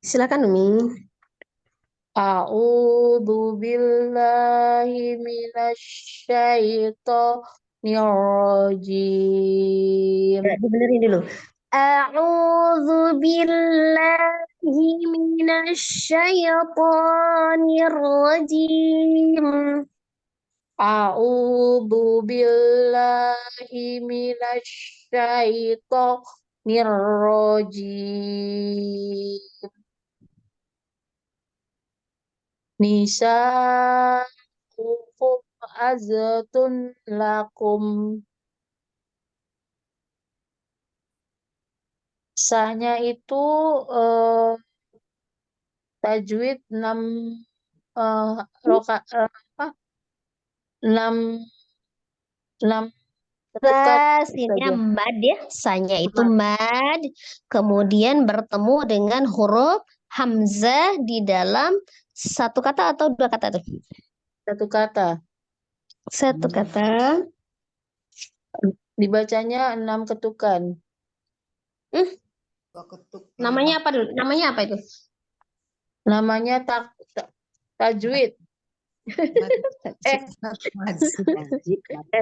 Silakan Umi.
A'udzu billahi minasyaitonir rajim.
Dibenerin dulu. A'udzu billahi minasyaitonir rajim.
A'udzu billahi minasyaitonir rajim. Nisa'ukum azatun lakum. Sahnya itu tajwid 6 ketukan
Sahnya
saja.
mad ya, sahnya itu mad, kemudian bertemu dengan huruf hamzah di dalam satu kata atau 2 kata tuh?
Satu kata.
Satu kata.
Dibacanya 6 ketukan.
Namanya apa dulu? Namanya apa itu?
Namanya tajwid.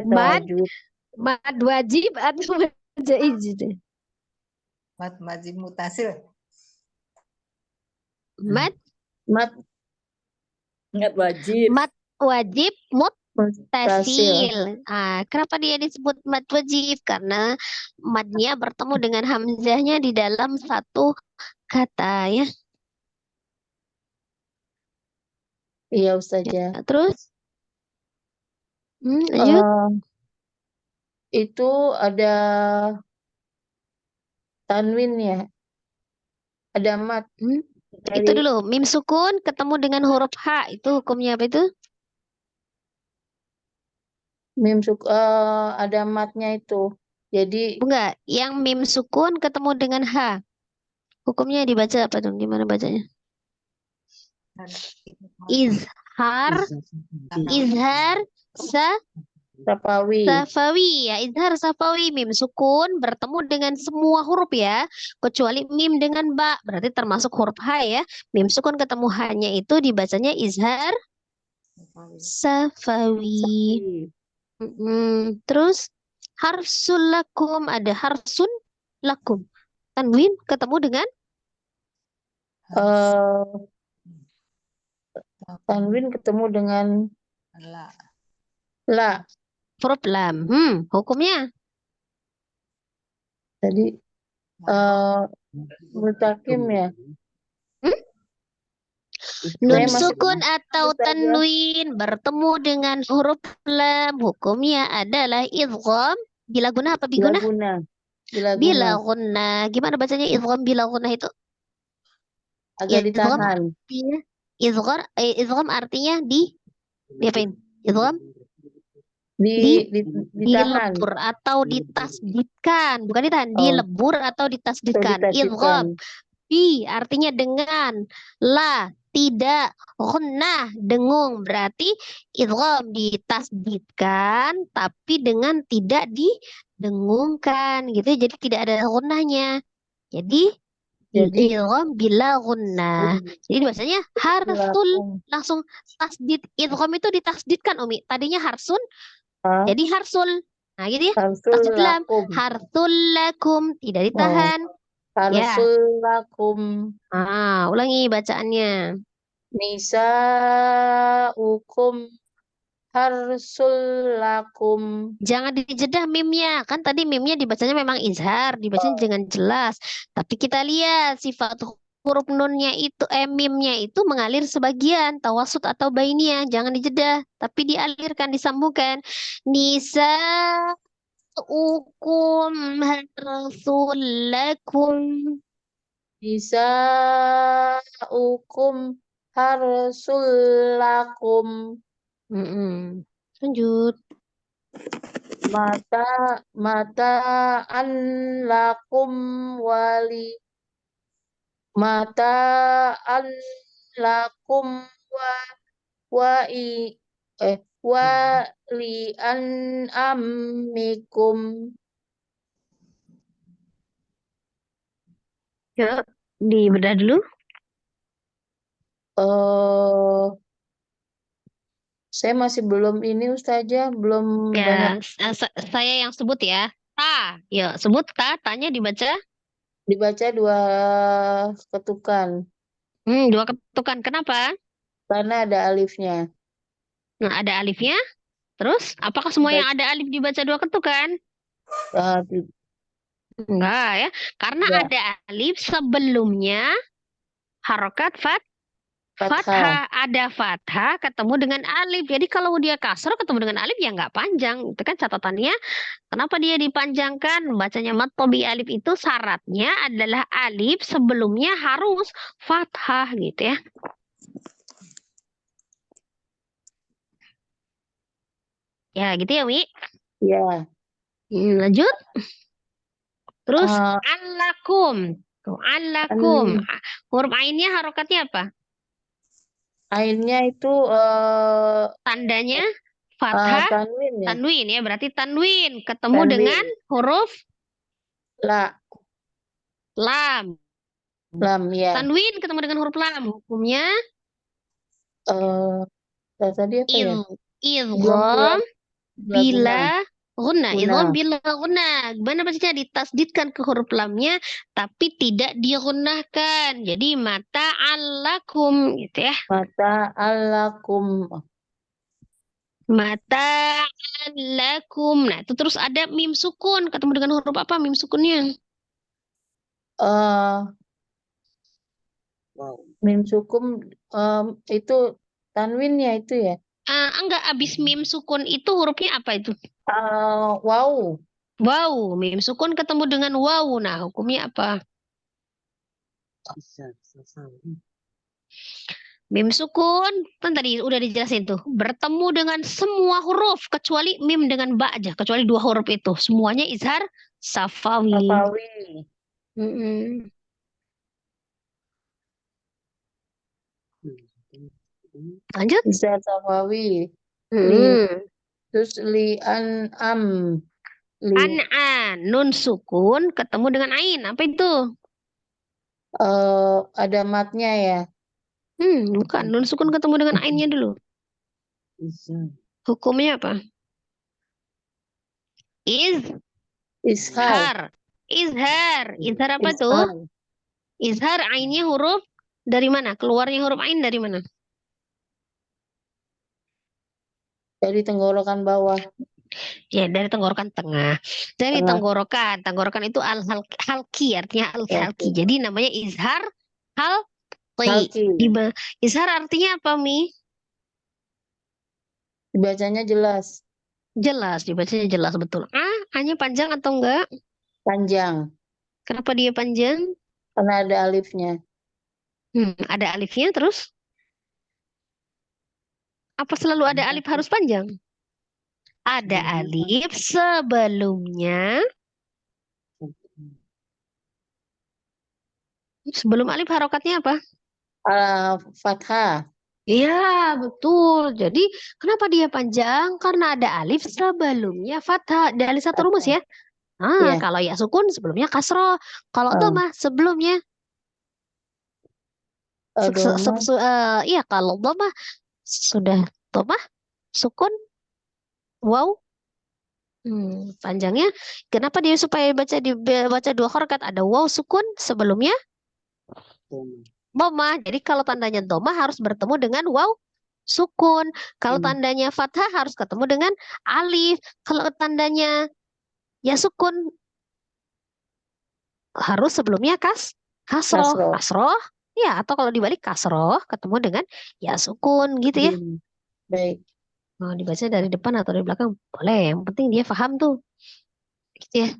Mad,
Tajwid.
Mad wajib atau mad jaiz itu?
Mad wajib mutasil.
Mad
Mat
Ingat wajib.
mad wajib
mutasil.
mutasil. Kenapa dia disebut mad wajib? Karena madnya bertemu dengan hamzahnya di dalam satu kata ya.
Iya Ustazah.
Terus lanjut.
Itu ada tanwin ya. Ada mat
Itu
dari
dulu, mim sukun ketemu dengan huruf H, itu hukumnya apa itu?
ada matnya itu. Jadi
Enggak, yang mim sukun ketemu dengan H. Hukumnya dibaca apa dong? Gimana bacanya? Izhar, izhar,
Safawi.
safawi ya, izhar safawi, mim sukun bertemu dengan semua huruf ya, kecuali mim dengan ba, berarti termasuk huruf H ya. Mim sukun ketemu H-nya itu dibacanya izhar safawi. Terus harsul lakum, ada harsun lakum. Tanwin ketemu dengan
Eh, tanwin ketemu dengan la.
huruf lam. Hukumnya
Tadi mutakim ya.
nun
Saya masih
sukun atau
Ustazah.
tanwin bertemu dengan huruf lam, hukumnya adalah idgham bila guna apa
Bila
biguna?
guna. Bila
Bila
guna.
guna. Gimana bacanya idgham bila guna itu?
Agak
Idgham
ditahan.
artinya idgham artinya diapain? Idgham
Ditahan.
dilebur atau ditasdidkan, bukan ditahan,
Oh.
dilebur atau
Atau
ditasdidkan.
ditasdidkan.
Idgham bi artinya dengan, la tidak, gunnah dengung, berarti idgham ditasdidkan tapi dengan tidak didengungkan gitu, jadi tidak ada gunnahnya. Jadi idgham bila gunnah. Jadi bahasanya harsul, langsung tasdid. Idgham itu ditasdidkan Umi. Tadinya harsun jadi harsul. Nah gitu ya.
Harsul
Tasdid lam.
lakum.
Harsul lakum, tidak ditahan.
Harsul lakum.
Ulangi bacaannya.
Nisaukum harsul lakum.
Jangan dijedah mimnya. Kan tadi mimnya dibacanya memang izhar, dibacanya dengan jelas. Tapi kita lihat sifat huruf nunnya itu, mimnya itu mengalir sebagian, tawasud atau bainiyah. Jangan dijedah, tapi dialirkan, disambungkan. Nisaukum harsul lakum.
Nisaukum harsul lakum.
Lanjut.
Mata an lakum wali. Mata an lakum wali an amikum.
Yuk, dibedah dulu.
Saya masih belum ini Ustazah, belum banyak.
Ya, saya yang sebut ya. Ta, ya sebut ta, tanya dibaca.
Dibaca 2 ketukan.
2 ketukan. Kenapa?
Karena ada alifnya.
Nah, ada alifnya. Terus, apakah semua yang ada alif dibaca 2 ketukan? Enggak ya. Karena ada alif sebelumnya harokat fathah. Ada fathah ketemu dengan alif. Jadi kalau dia kasroh ketemu dengan alif ya nggak panjang. Itu kan catatannya. Kenapa dia dipanjangkan? Bacanya mat tobi alif itu syaratnya adalah alif sebelumnya harus fathah gitu ya. Ya gitu ya Wi.
Ya.
Lanjut. Terus alakum. Alakum. Huruf ainnya harokatnya apa?
Ainnya itu
tandanya fathah, tanwin ya, berarti tanwin ketemu dengan huruf lam.
Lam ya.
Tanwin ketemu dengan huruf lam, hukumnya
tadi apa ya?
idgham bila
Ghunna,
Guna.
idgham bil ghunna. Gimana bacanya? Ditasdidkan ke huruf lamnya tapi tidak digunnahkan. Jadi mata alakum gitu ya.
Mata alakum.
Mata alakum. Nah, itu terus ada mim sukun. Ketemu dengan huruf apa mim sukunnya?
eh Mim sukum itu tanwinnya itu ya.
Enggak, abis mim sukun itu hurufnya apa itu?
Wow.
Wow, mim sukun ketemu dengan wow. Nah, hukumnya apa? Mim sukun, kan tadi udah dijelasin tuh. Bertemu dengan semua huruf, kecuali mim dengan ba aja. Kecuali dua huruf itu. Semuanya izhar safawi.
Safawi.
Mm-mm. Lanjut.
Bisa safawi.
Mm-mm.
Terus am.
Nun sukun ketemu dengan ain. Apa itu?
Ada matnya ya.
Bukan. Nun sukun ketemu dengan ainnya dulu. Hukumnya apa?
Ishar.
Izhar. Izhar apa tuh? Izhar ainnya huruf dari mana? Keluarnya huruf ain dari mana?
Dari tenggorokan bawah.
Ya, dari tenggorokan tengah. Dari
Tengah.
tenggorokan. Tenggorokan itu halki, artinya halki. Jadi namanya izhar halki.
Halki.
Izhar artinya apa, Mi?
Dibacanya jelas.
Jelas, dibacanya jelas betul. A-nya panjang atau enggak?
Panjang.
Kenapa dia panjang?
Karena ada alifnya.
Ada alifnya terus? Apa selalu ada alif harus panjang? Ada alif sebelumnya. Sebelum alif harokatnya apa?
Fathah.
Iya, betul. Jadi, kenapa dia panjang? Karena ada alif sebelumnya fathah. Dari satu rumus ya.
Iya.
Kalau ya sukun sebelumnya kasroh. Kalau dhamma sebelumnya iya, kalau dhamma sudah dhamma sukun wow. Panjangnya kenapa dia supaya baca dua harokat, ada wow sukun sebelumnya dhamma. Jadi kalau tandanya dhamma harus bertemu dengan wow sukun. Kalau tandanya fathah harus ketemu dengan alif. Kalau tandanya ya sukun harus sebelumnya kasroh. Kasroh. Ya, atau kalau dibalik kasroh ketemu dengan ya sukun gitu ya.
Baik.
Mau dibaca dari depan atau dari belakang boleh. Yang penting dia paham tuh. Gitu ya.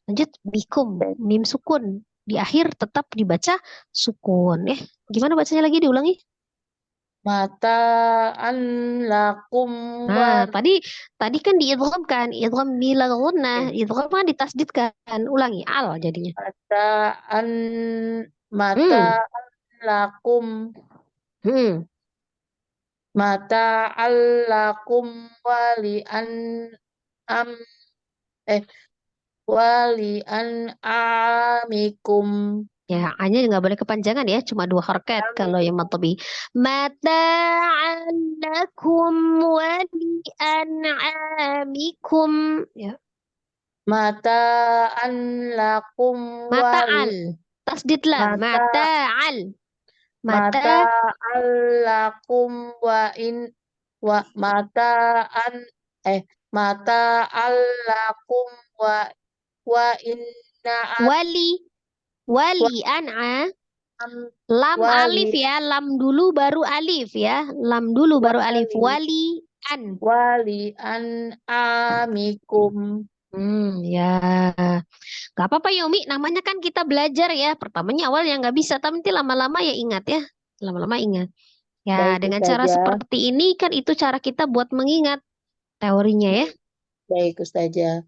Lanjut bikum, mim sukun. Di akhir tetap dibaca sukun. Gimana bacanya lagi diulangi?
Mataan lakum
Nah, tadi kan diidgham kan, idgham bila gunnah, idgham kan ditasdidkan. Ulangi al jadinya.
mataan lakum mata'al lakum wali amikum.
Ya, A-nya nggak boleh kepanjangan ya, cuma dua harokat kalau yang matobi. Mata'an lakum wali an'amikum. Ya.
Mata'an lakum
Mata'al. Tasdidlah. Mata'al.
mata'al lakum mata'al lakum wa inna
wali an'a. Lam alif ya, lam dulu baru alif ya. Lam dulu baru alif. Wali an
amikum.
Ya. Gak apa-apa Yomi, namanya kan kita belajar ya. Pertamanya awal yang nggak bisa, tapi nanti lama-lama ya ingat ya. Lama-lama ingat. Ya,
Baik,
dengan cara
Ustazah.
seperti ini kan itu cara kita buat mengingat teorinya ya.
Baik, Ustazah.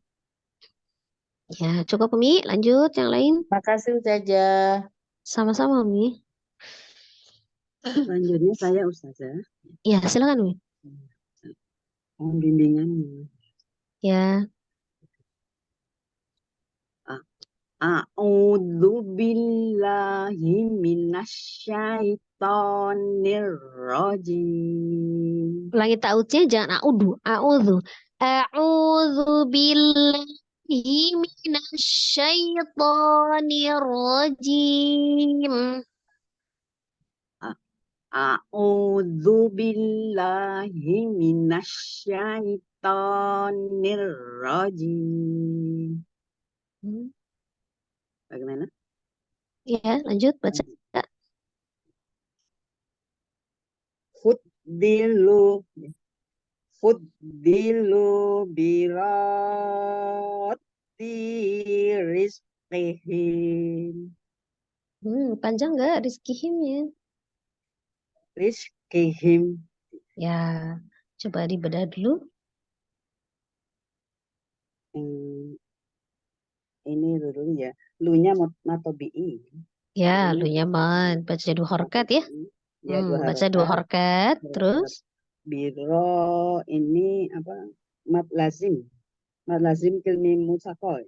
Ya, cukup Umi, lanjut yang lain.
Makasih Ustazah.
Sama-sama Umi.
Selanjutnya saya Ustazah.
Ya, silakan Umi.
Mohon bimbingannya.
Ya.
A'udzu billahi minasyaitonir rajim.
Ulangi ta'udnya jangan a'udzu. A'udzu billahi minasyaitonir rajim.
A'udzu billahi minasyaitonir rajim. Bagaimana?
Ya, lanjut baca.
Fuddilu birati rizqihim.
Panjang nggak rizkihimnya?
Rizqihim.
Ya, coba dibedah dulu.
Ini dulu ya. Lunya matobi'i.
Ya,
Ini
lu nyaman. Baca 2 harakat ya.
Ya, 2
Baca 2
harakat.
harakat. Terus?
Biro ini apa? Mad lazim kilmi musakol.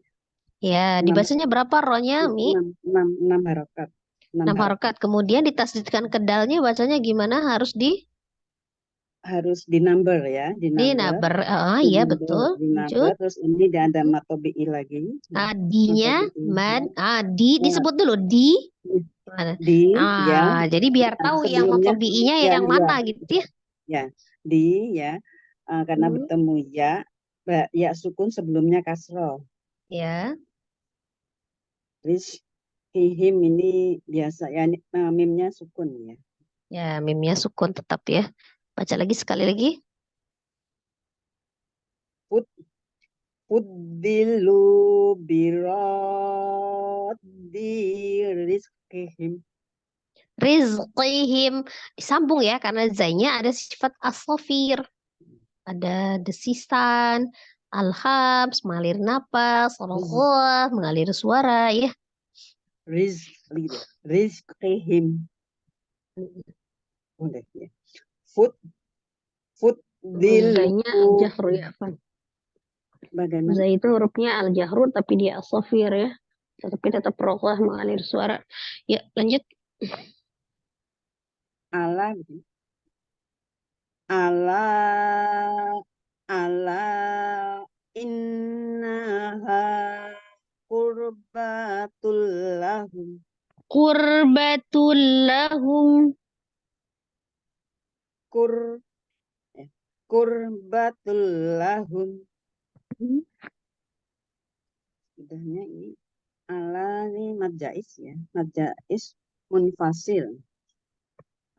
Ya, dibacanya berapa rohnya, Mi?
6 harakat.
6 harakat. Kemudian ditasdidkan ke dalnya bacanya gimana? Harus di
number ya, di number.
Iya betul.
Di number.
Lanjut.
Terus ini ada matobi'i lagi.
Adinya, di disebut dulu di. Mana?
Ya.
Jadi biar tahu yang matobi'inya yang mana gitu ya.
Ya, di ya. Karena bertemu ya sukun sebelumnya kasroh.
Ya.
Rizqihim ini biasa ya, mimnya sukun ya.
Ya, mimnya sukun tetap ya. Baca lagi sekali lagi.
Fuddilu biradi rizqihim.
Rizqihim. Sambung ya, karena zainya ada sifat as-safir. Ada desisan, alhams, mengalir napas, rohah, mengalir suara ya.
Rizqihim. Udah ya.
Zainya al-jahru ya, Fan.
Bagaimana?
Zai itu hurufnya al-jahru tapi dia as-safir ya. Tapi tetap rohah mengalir suara. Ya, lanjut.
Ala innaha qurbatul lahum.
Qurbatul lahum.
Qurbatul lahum. Sudahnya ini ala ini mad jaiz ya. Mad jaiz munfasil.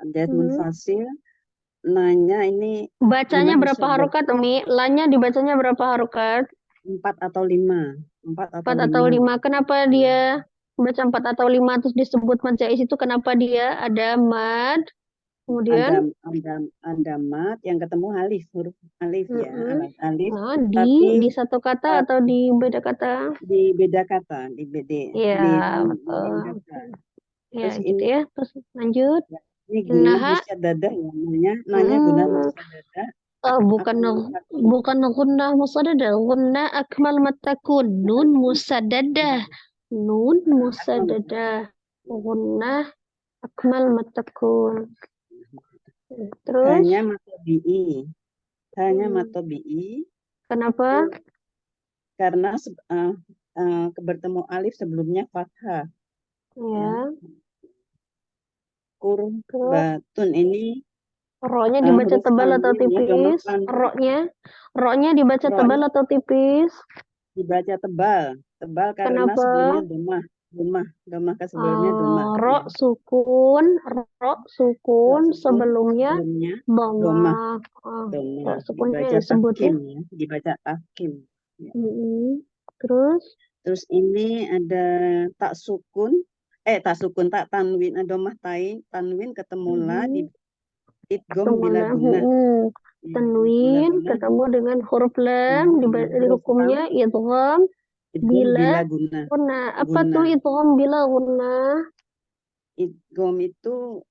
Munfasil. Lanya ini
bacanya berapa harokat, Umi? Lanya dibacanya berapa harokat?
4 atau 5. 4
atau 5. Kenapa dia baca 4 atau 5 terus disebut mad jaiz itu? Kenapa dia ada mad? Kemudian
ada mad yang ketemu alif, huruf alif ya. Alif.
Di satu kata atau di beda kata?
Di beda kata, di beda.
Iya, betul. Ya,
Terus
gitu ya. Terus lanjut.
Ini guna musyaddadah ya, nanya guna musyaddadah.
Bukan gunnah musaddadah, gunnah akmal matakun, nun musaddadah. Gunnah akmal matakun. Terus
hanya matobi'i.
Kenapa?
Karena bertemu alif sebelumnya fathah.
Ya.
Qurbatun ini
Roknya dibaca tebal atau tipis? Roknya dibaca tebal atau tipis?
Dibaca tebal karena sebelumnya domah ke sebelumnya domah.
Rok sukun sebelumnya domah. Rok sukunnya disebut ya.
Dibaca tahkim.
Terus
ini ada tak tanwin, domah tanwin ketemu la di idgham bila guna.
Tanwin ketemu dengan huruf lam di hukumnya idgham bila guna. Apa tuh idgham bila guna?
Idgham itu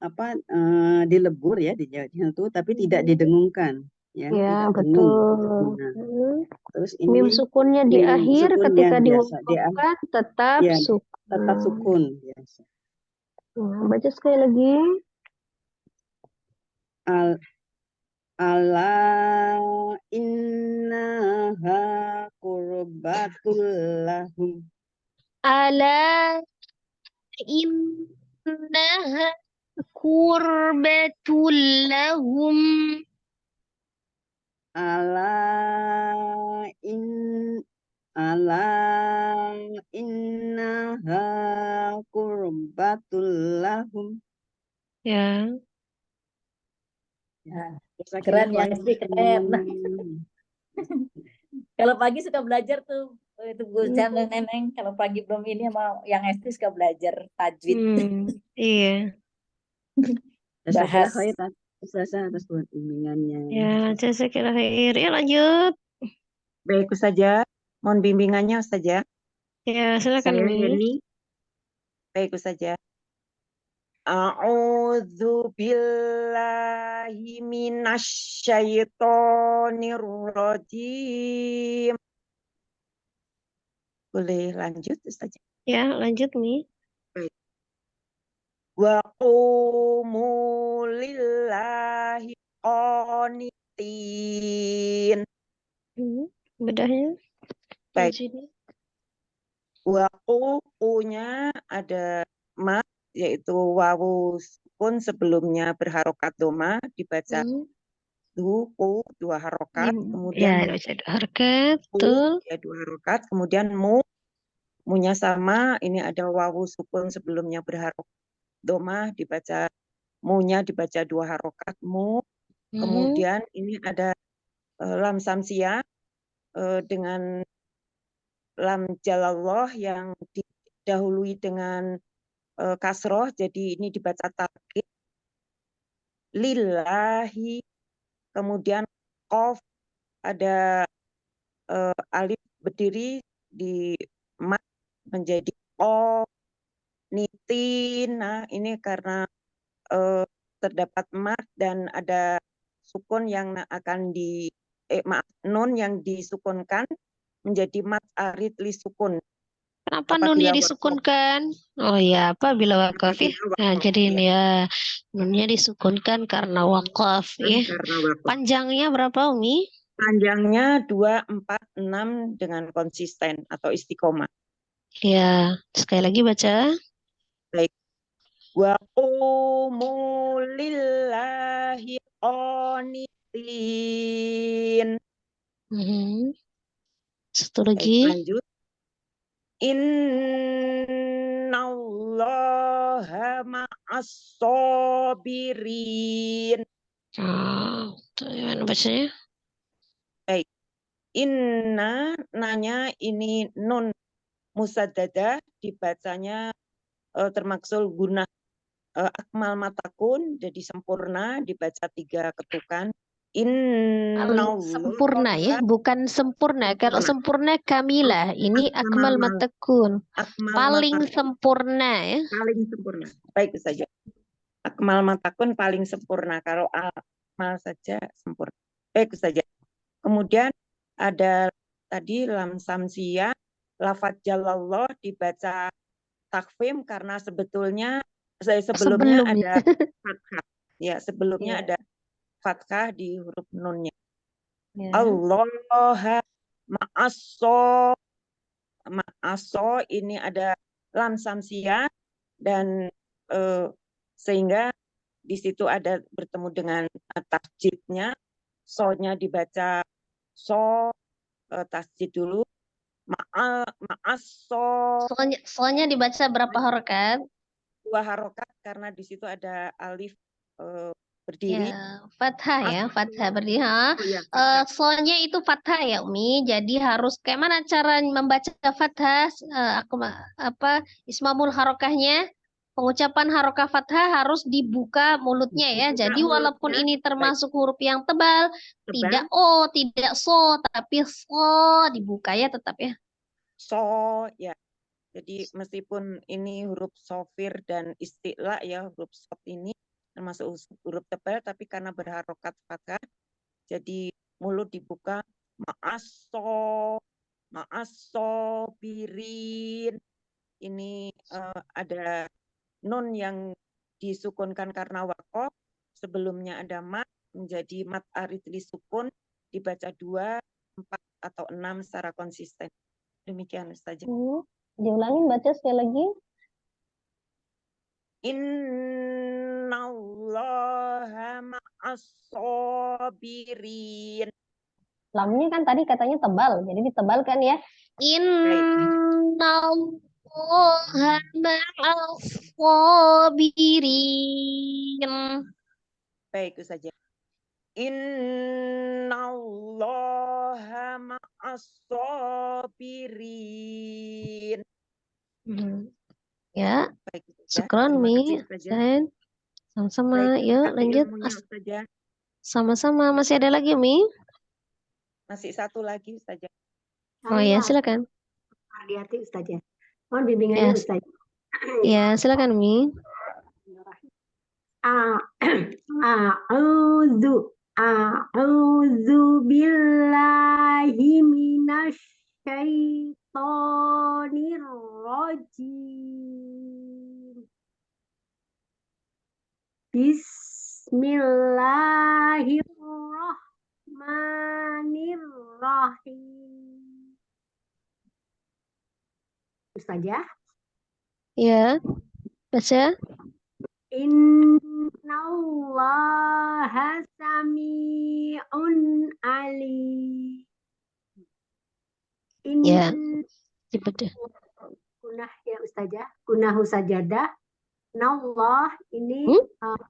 dilebur ya itu tapi tidak didengungkan ya. Tidak
betul.
Terus ini
mim sukunnya di akhir ketika diwujudkan tetap
sukun biasa.
Baca sekali lagi.
Ala innaha qurbatul lahum.
Ala innaha kurbatul lahum.
Ala innaha qurbatul lahum.
Ya.
Ya,
Kira-kira
keren ya, Hesti, keren.
langsung.
Kalau pagi suka belajar tuh, itu Gus Chan dan Neneng. Kalau pagi belum ini sama yang Hesti suka belajar tajwid.
Iya.
Bahas.
Khair Ustazah atas buat bimbingannya.
Ya, jazakallah khair. Ya, lanjut.
Baik Ustazah, mohon bimbingannya Ustazah.
Ya, silakan
Saya
Mi.
Heni. Baik Ustazah. A'udzu billahi minasyaitonir rajim. Boleh lanjut Ustazah?
Ya, lanjut Mi.
Baik. Wa qumu lillahi qanitin.
Bedahnya di
Baik.
sini.
Waku punya ada mat yaitu wawu sukun sebelumnya berharokat doma dibaca duku dua harokat kemudian
Ya, baca dua harkat,
ku
betul.
ya dua harokat kemudian munya sama ini ada wawu sukun sebelumnya berharokat doma dibaca munya dibaca dua harokat kemudian ini ada lam samsia dengan lam jalallah yang didahului dengan kasroh, jadi ini dibaca takkid lillahi, kemudian qaf ada alif berdiri di mat menjadi qaf nitin. Nah ini karena terdapat mat dan ada sukun yang akan nun yang disukunkan menjadi mat arid li sukun.
Kenapa nunnya disukunkan? Oh ya, apabila wakaf ya. Nah, jadi ini ya, nunnya disukunkan karena wakaf ya. Panjangnya berapa, Umi?
Panjangnya 2, 4, 6 dengan konsisten atau istiqomah.
Ya, sekali lagi baca.
Baik. Wa qumu lillahi qanitin.
Satu lagi.
Baik, lanjut. Innallaha ma'as sabirin.
Gimana bacanya?
Baik. Inna nanya ini nun musaddadah dibacanya termaksud guna akmal matakun jadi sempurna dibaca 3 ketukan.
Sempurna ya, bukan sempurna. Kalau sempurna kamilah, ini akmal matakun. Paling sempurna ya.
Paling sempurna. Baik saja. Akmal matakun paling sempurna. Kalau akmal saja sempurna. Baik saja. Kemudian ada tadi lam samsiyah, lafadz jalallah dibaca takfim karena sebelumnya ada fathah. Ya, sebelumnya ada fathah di huruf nunnya. Allah ma'aso ini ada lam samsiyah dan sehingga di situ ada bertemu dengan tasjidnya, so-nya dibaca so, tasjid dulu, ma'aso.
Soalnya dibaca berapa harokat?
2 harokat karena di situ ada alif berdiri.
Ya, fathah ya, fathah berdiri. Soalnya itu fathah ya, Umi. Jadi harus kayak mana cara membaca fathah? Ismamul harokahnya? Pengucapan harokah fathah harus dibuka mulutnya ya. Jadi walaupun ini termasuk huruf yang tebal, tidak o, tidak so, tapi so dibuka ya tetap ya.
So ya. Jadi meskipun ini huruf sofir dan istilah ya, huruf sot ini termasuk huruf tebal, tapi karena berharokat fathah, jadi mulut dibuka ma'asobirin. Ini ada nun yang disukunkan karena wakof, sebelumnya ada mat, menjadi mad aridli sukun dibaca 2, 4 atau 6 secara konsisten. Demikian Ustazah.
Diulangin baca sekali lagi.
Innallaha ma'as-sabirin.
Lamnya kan tadi katanya tebal, jadi ditebalkan ya. Innallaha ma'as-sabirin.
Baik Ustazah. Innallaha ma'as-sabirin.
Ya,
Baik Ustazah.
syukron
Terima
Mi.
kasih Ustazah.
Zain. Sama-sama,
Baik,
yuk
terima kasih
lanjut.
ilmunya Ustazah.
Sama-sama, masih ada lagi Mi?
Masih satu lagi Ustazah.
Oh ya, silakan.
Hati-hati Ustazah. Mohon bimbingannya
Ya,
Ustazah.
ya silakan Mi.
A'udzu billahi minasyaitonir rajim. Bismillahirrahmanirrahim. Ustazah,
Ya, baca.
innallaha sami'un alim.
Ya, dibaca.
Kunah ya Ustazah, kunahu sajadah. Nallah ini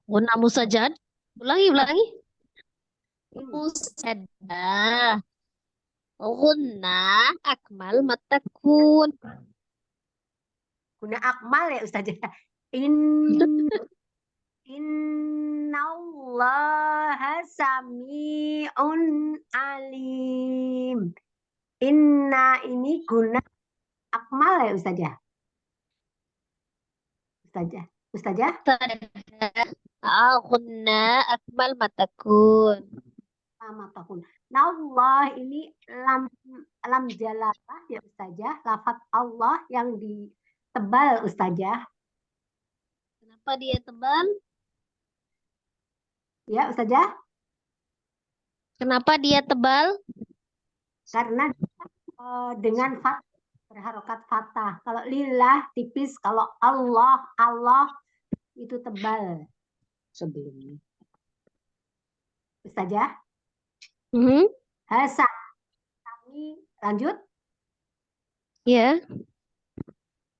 Guna musajad. Ulangi. Musajadah. Guna akmal matakun.
guna akmal ya Ustazah. Innallaha sami'un alim. Inna ini guna akmal ya Ustazah. Ustazah.
Guna akmal matakun.
Matakun. Nallah ini lam jalalah ya Ustazah. Lafaz Allah yang ditebal Ustazah.
Kenapa dia tebal?
Ya Ustazah.
Kenapa dia tebal?
Karena dengan fathah, berharokat fathah. Kalau lillah tipis, kalau Allah itu tebal.
Sebelumnya.
Ustazah. Hasa. Kami lanjut.
Ya.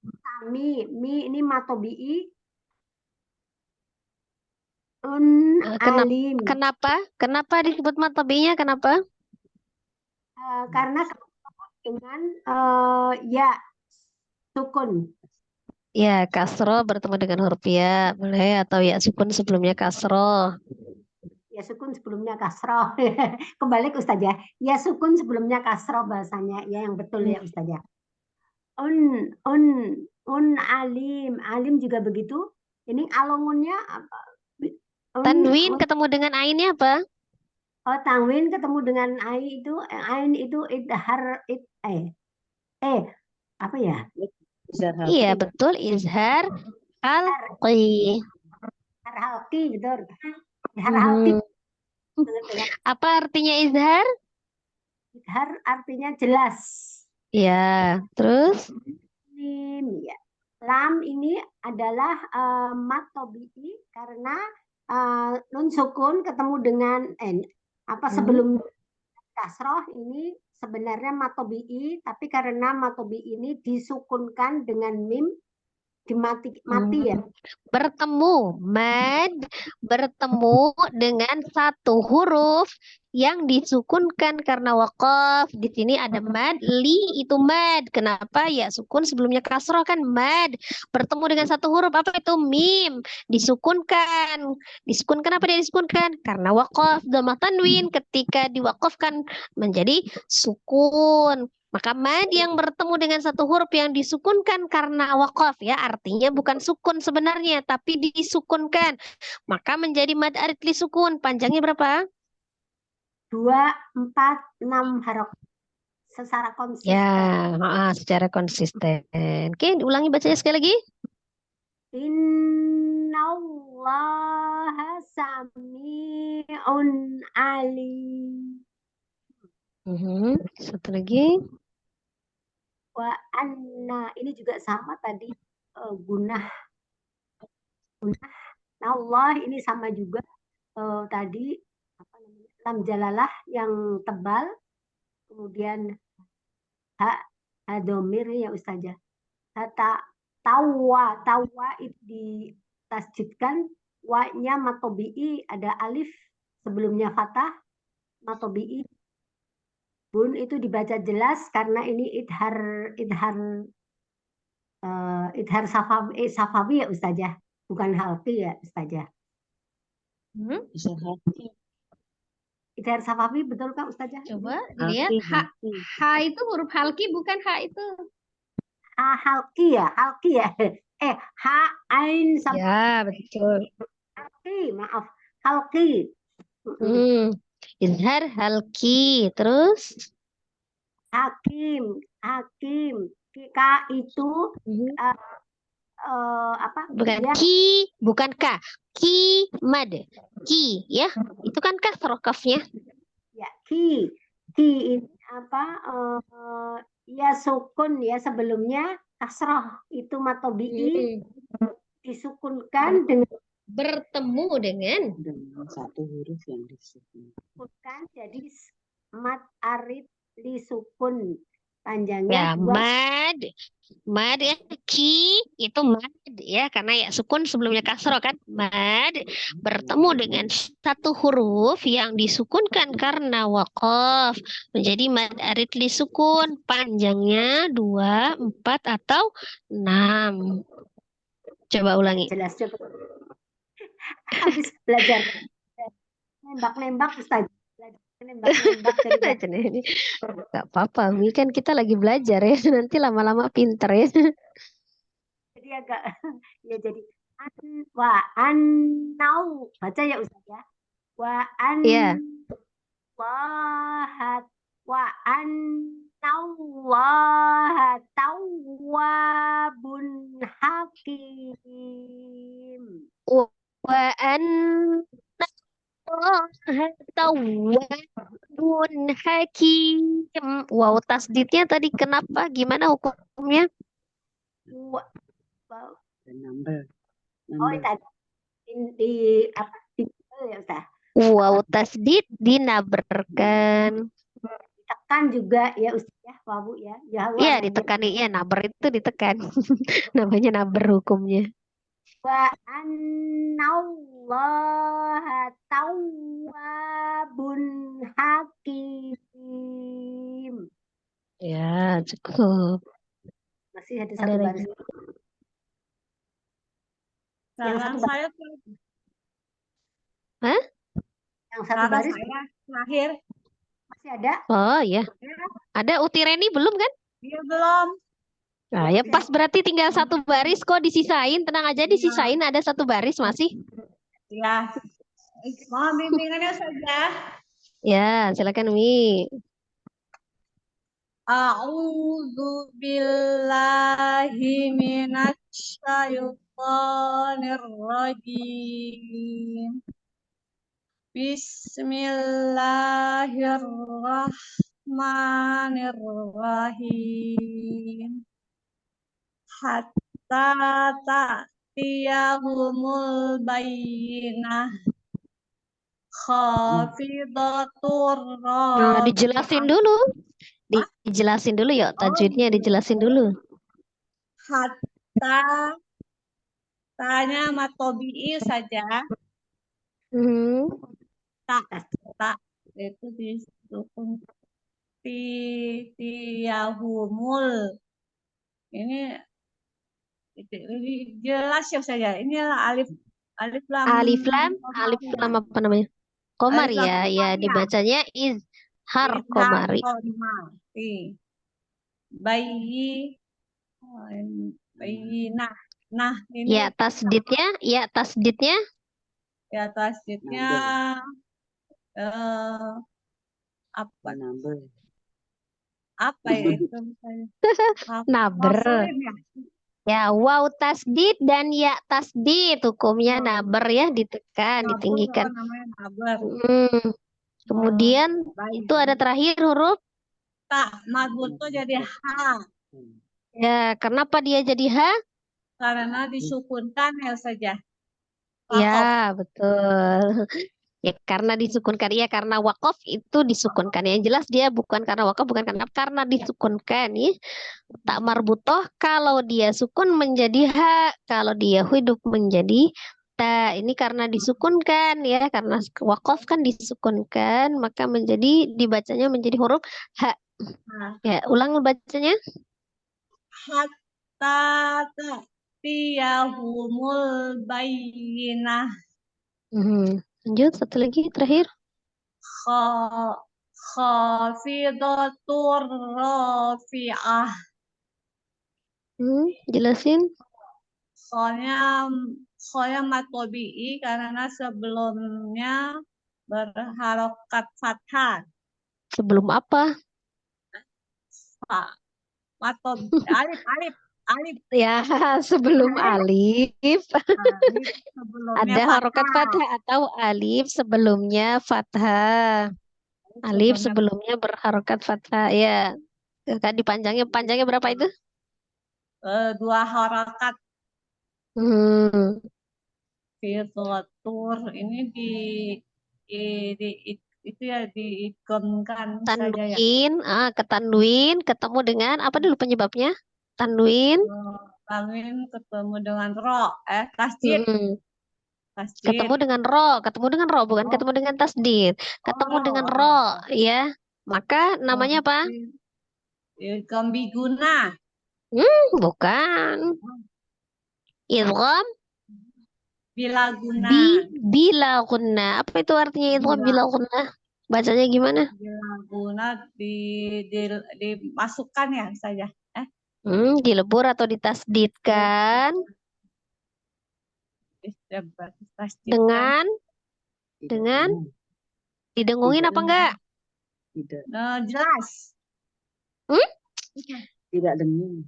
Kami, mi ini matobi'i. Alim.
Kenapa disebut matobinya? Kenapa?
Karena dengan ya sukun.
Ya, kasro bertemu dengan huruf ya, boleh, atau ya sukun sebelumnya kasro.
Ya sukun sebelumnya kasro. Kembali ke Ustazah. Ya sukun sebelumnya kasro bahasanya. Ya yang betul ya Ustazah. Alim. Alim juga begitu. Ini alongunnya apa?
Tanwin ketemu dengan ainnya apa?
Oh, tanwin ketemu dengan ain itu idhar apa ya?
Iya, betul, izhar halqi.
Izhar halqi, betul. Izhar halqi.
Apa artinya izhar?
Izhar artinya jelas.
Ya, terus?
Ya. Lam ini adalah mat tobi'i karena nun sukun ketemu dengan sebelum kasroh ini sebenarnya mat tobi'i, tapi karena mat tobi'i ini disukunkan dengan mim mati ya.
Bertemu dengan satu huruf yang disukunkan karena waqaf. Di sini ada mad, li itu mad. Kenapa? Ya sukun sebelumnya kasroh kan mad. Bertemu dengan satu huruf apa itu? Mim. Disukunkan. Disukunkan apa dia disukunkan? Karena waqaf. Dhammah tanwin ketika diwaqafkan menjadi sukun. Maka mad yang bertemu dengan satu huruf yang disukunkan karena waqaf ya artinya bukan sukun sebenarnya tapi disukunkan. Maka menjadi mad aridli sukun. Panjangnya berapa?
2, 4, 6 harok secara konsisten.
Ya, secara konsisten. Oke, diulangi bacanya sekali lagi.
Innallaha Innallaha sami'un alim.
Satu lagi.
Wa anna, ini juga sama tadi, gunah. Allah ini sama juga tadi apa namanya, lam jalalah yang tebal, kemudian domir ya Ustazah. Tawa itu ditasjidkan, wa-nya matobi'i, ada alif sebelumnya fathah, matobi'i. Bun itu dibaca jelas karena ini idhar safawi ya Ustazah, bukan halqi ya Ustazah. Idhar safawi betul kan Ustazah?
Coba dilihat. Ha itu huruf halki bukan ha itu.
Halqi ya. Ha ain sama
Ya, betul.
halqi, maaf. Halqi.
Izhar halki. Terus?
Hakim. K itu apa?
Bukan
Ya,
ki, bukan ka. Ki mad. Ki, ya. Itu kan kasroh kafnya.
ya ki ini apa? Ya sukun ya, sebelumnya kasroh itu matobi'i disukunkan dengan
Bertemu dengan
satu huruf yang
disebutkan jadi mat arid disukun
Ya,
panjangnya dua.
mad ya, ki itu mad ya, karena ya sukun sebelumnya kasroh kan. Mad bertemu dengan satu huruf yang disukunkan karena waqaf menjadi mad arid disukun, panjangnya 2, 4 atau 6. Coba ulangi.
Jelas coba. Habis belajar nembak-nembak Ustaz. Nembak-nembak dari
Gak apa-apa, Mi, kan kita lagi belajar ya. Nanti lama-lama pinter ya.
jadi agak ya jadi wa annau, baca ya Ustaz ya. Wa an
Iya.
wa annallaha tawwabun hakim.
Wa anna tawwabun hakim. Wow, tasdidnya tadi kenapa? Gimana hukumnya?
Oh, tadi di apa di ya Ustaz?
Wow, tasdid dinaberkan.
Ditekan juga ya Ustaz ya, wawu ya.
Iya, ditekan ya, naber itu ditekan. Namanya naber hukumnya.
Wa annallaha tawwabun hakim.
Ya, cukup.
Masih ada satu baris.
Salah saya
Hah?
Yang satu baris
saya terakhir.
masih ada?
Oh iya. Ada Utireni belum kan?
Iya belum.
Nah, ya pas berarti tinggal satu baris kok disisain. Tenang aja disisain, ada satu baris masih.
Ya. Mohon bimbingannya saja.
Ya, silakan Mi.
A'udzu billahi minasy syaithanir rajim. Bismillahirrahmanirrahim. Hatta ta'tiyahumul bayyinah. Khafidatur
Nah, dijelasin dulu. Dijelasin dulu yuk, tajwidnya dijelasin dulu.
Hatta tanya matobi'i saja. Tak itu disukun tiyahumul. Ini jelas ya saja. Inilah alif lam.
Alif lam apa namanya? Komar ya, ya dibacanya izhar komari.
Bayi nah ini
Ya tasdidnya
apa ya itu misalnya
naber.
Ya, waw tasdid dan ya tasdid hukumnya naber ya, ditekan,
Nabur
ditinggikan.
apa namanya nabar.
Kemudian
Baik.
itu ada terakhir huruf
Tak marbut tuh jadi ha
ya. Kenapa dia jadi ha?
karena disukunkan ya saja.
Ya, betul. Ya karena disukunkan, ya karena wakaf itu disukunkan. Yang jelas dia bukan karena wakaf, bukan karena disukunkan ya. Tak marbutoh kalau dia sukun menjadi ha, kalau dia hidup menjadi ta. Ini karena disukunkan ya, karena wakaf kan disukunkan, maka dibacanya menjadi huruf ha. Ya, ulang bacanya.
Hatta ta'tiyahumul bayyinah.
Lanjut satu lagi terakhir.
Khafidatur rafi'ah.
Jelasin.
Khonya matobi'i karena sebelumnya berharokat fathah.
Sebelum apa?
Alif.
Ya, sebelum alif.
Sebelumnya
Ada harokat fathah atau alif sebelumnya fathah. Alif sebelumnya berharokat fathah. Ya. Kan panjangnya berapa itu?
2 harokat. Fitur ini itu ya diikonkan saja ya.
Ketanwin ketemu dengan apa dulu penyebabnya? Tanwin.
Tanwin ketemu dengan ro, tasdid.
Ketemu dengan ro, bukan ketemu dengan tasdid. Ketemu dengan ro, ya. Maka namanya apa?
Gambiguna.
Bukan. Idgham
Bila guna.
Bila guna. Apa itu artinya idgham bila guna? Bacanya gimana?
Bila guna dimasukkan ya saja.
Dilebur atau ditasdidkan dengan didengungin apa enggak?
Tidak.
Jelas.
Tidak dengung.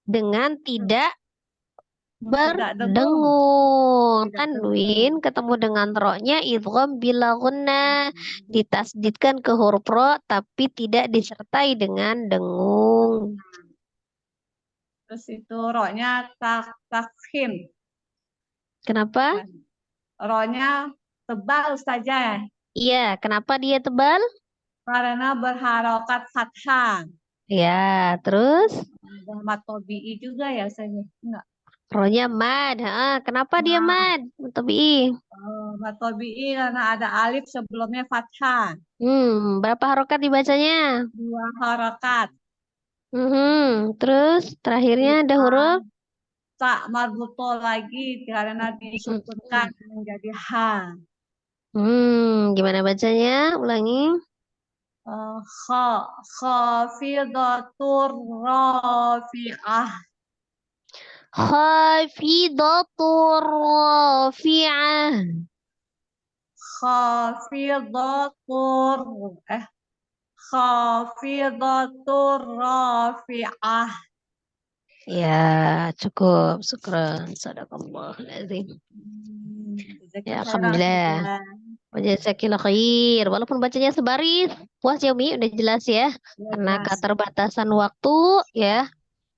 Dengan tidak berdengung. Tanwin ketemu dengan ro-nya idgham bila gunna, ditasdidkan ke huruf ro tapi tidak disertai dengan dengung.
Terus itu ro-nya takhim.
Kenapa?
Ro-nya tebal saja.
Iya, kenapa dia tebal?
Karena berharokat fathah.
Ya, terus?
Matobi'i juga ya saja. Enggak.
Ro-nya mad. Kenapa dia mad? Matobi'i.
Matobi'i karena ada alif sebelumnya fathah.
Berapa harokat dibacanya?
2 harokat.
Terus terakhirnya ada huruf
tak marbuto lagi karena disukunkan menjadi ha.
Gimana bacanya? Ulangi.
Khafidatur rafi'ah.
Khafidatur rafi'ah.
Khafidatur rafi'ah.
Ya, cukup. Syukran. Sadaqallahul-azim. Ya, alhamdulillah. Wajazakillah khair. Walaupun bacanya sebaris, puas ya Umi, udah jelas ya. Karena keterbatasan waktu ya.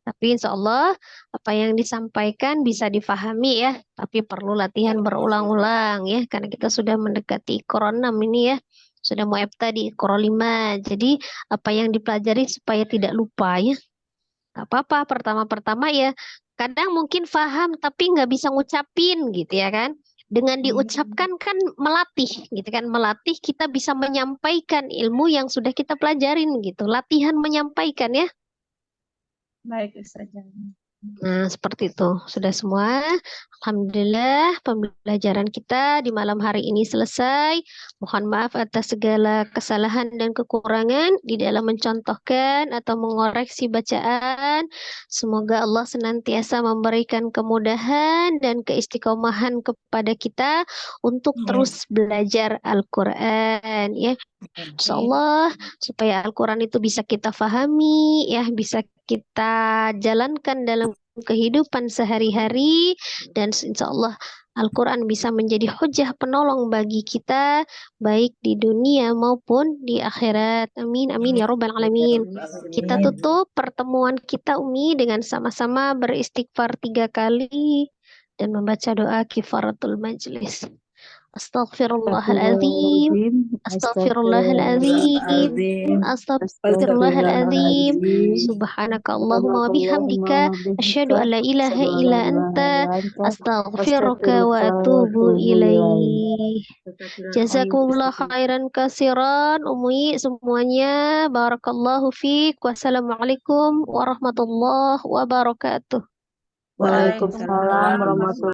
Tapi insya Allah apa yang disampaikan bisa difahami ya. Tapi perlu latihan berulang-ulang ya. Karena kita sudah mendekati Iqra 6 ini ya. Sudah mau EPTA di Iqra 5. Jadi apa yang dipelajari supaya tidak lupa ya. Gak apa-apa, pertama-pertama ya. Kadang mungkin paham tapi nggak bisa ngucapin gitu ya kan. Dengan diucapkan kan melatih gitu kan. Melatih kita bisa menyampaikan ilmu yang sudah kita pelajarin gitu. Latihan menyampaikan ya.
Baik Ustaz.
Nah, seperti itu. Sudah semua. Alhamdulillah, pembelajaran kita di malam hari ini selesai. Mohon maaf atas segala kesalahan dan kekurangan di dalam mencontohkan atau mengoreksi bacaan. Semoga Allah senantiasa memberikan kemudahan dan keistiqomahan kepada kita untuk terus belajar Al-Quran. Ya. Insyaallah supaya Al-Quran itu bisa kita fahami, ya, bisa kita jalankan dalam
kehidupan sehari-hari, dan insya Allah Al-Quran bisa menjadi hujah penolong bagi kita baik di dunia maupun di akhirat. Amin, amin ya robbal alamin. Kita tutup pertemuan kita Umi dengan sama-sama beristighfar 3 kali dan membaca doa kifaratul majlis. Astaghfirullahaladzim, astaghfirullahaladzim, astaghfirullahaladzim. Subhanaka Allahumma wa bihamdika, asyhadu an la ilaha illa anta, astaghfiruka wa atubu ilaih. Jazakumullah khairan kasiran, Umi semuanya. Barakallahu fiik. Wassalamualaikum warahmatullahi wabarakatuh.
Waalaikumsalam warahmatullahi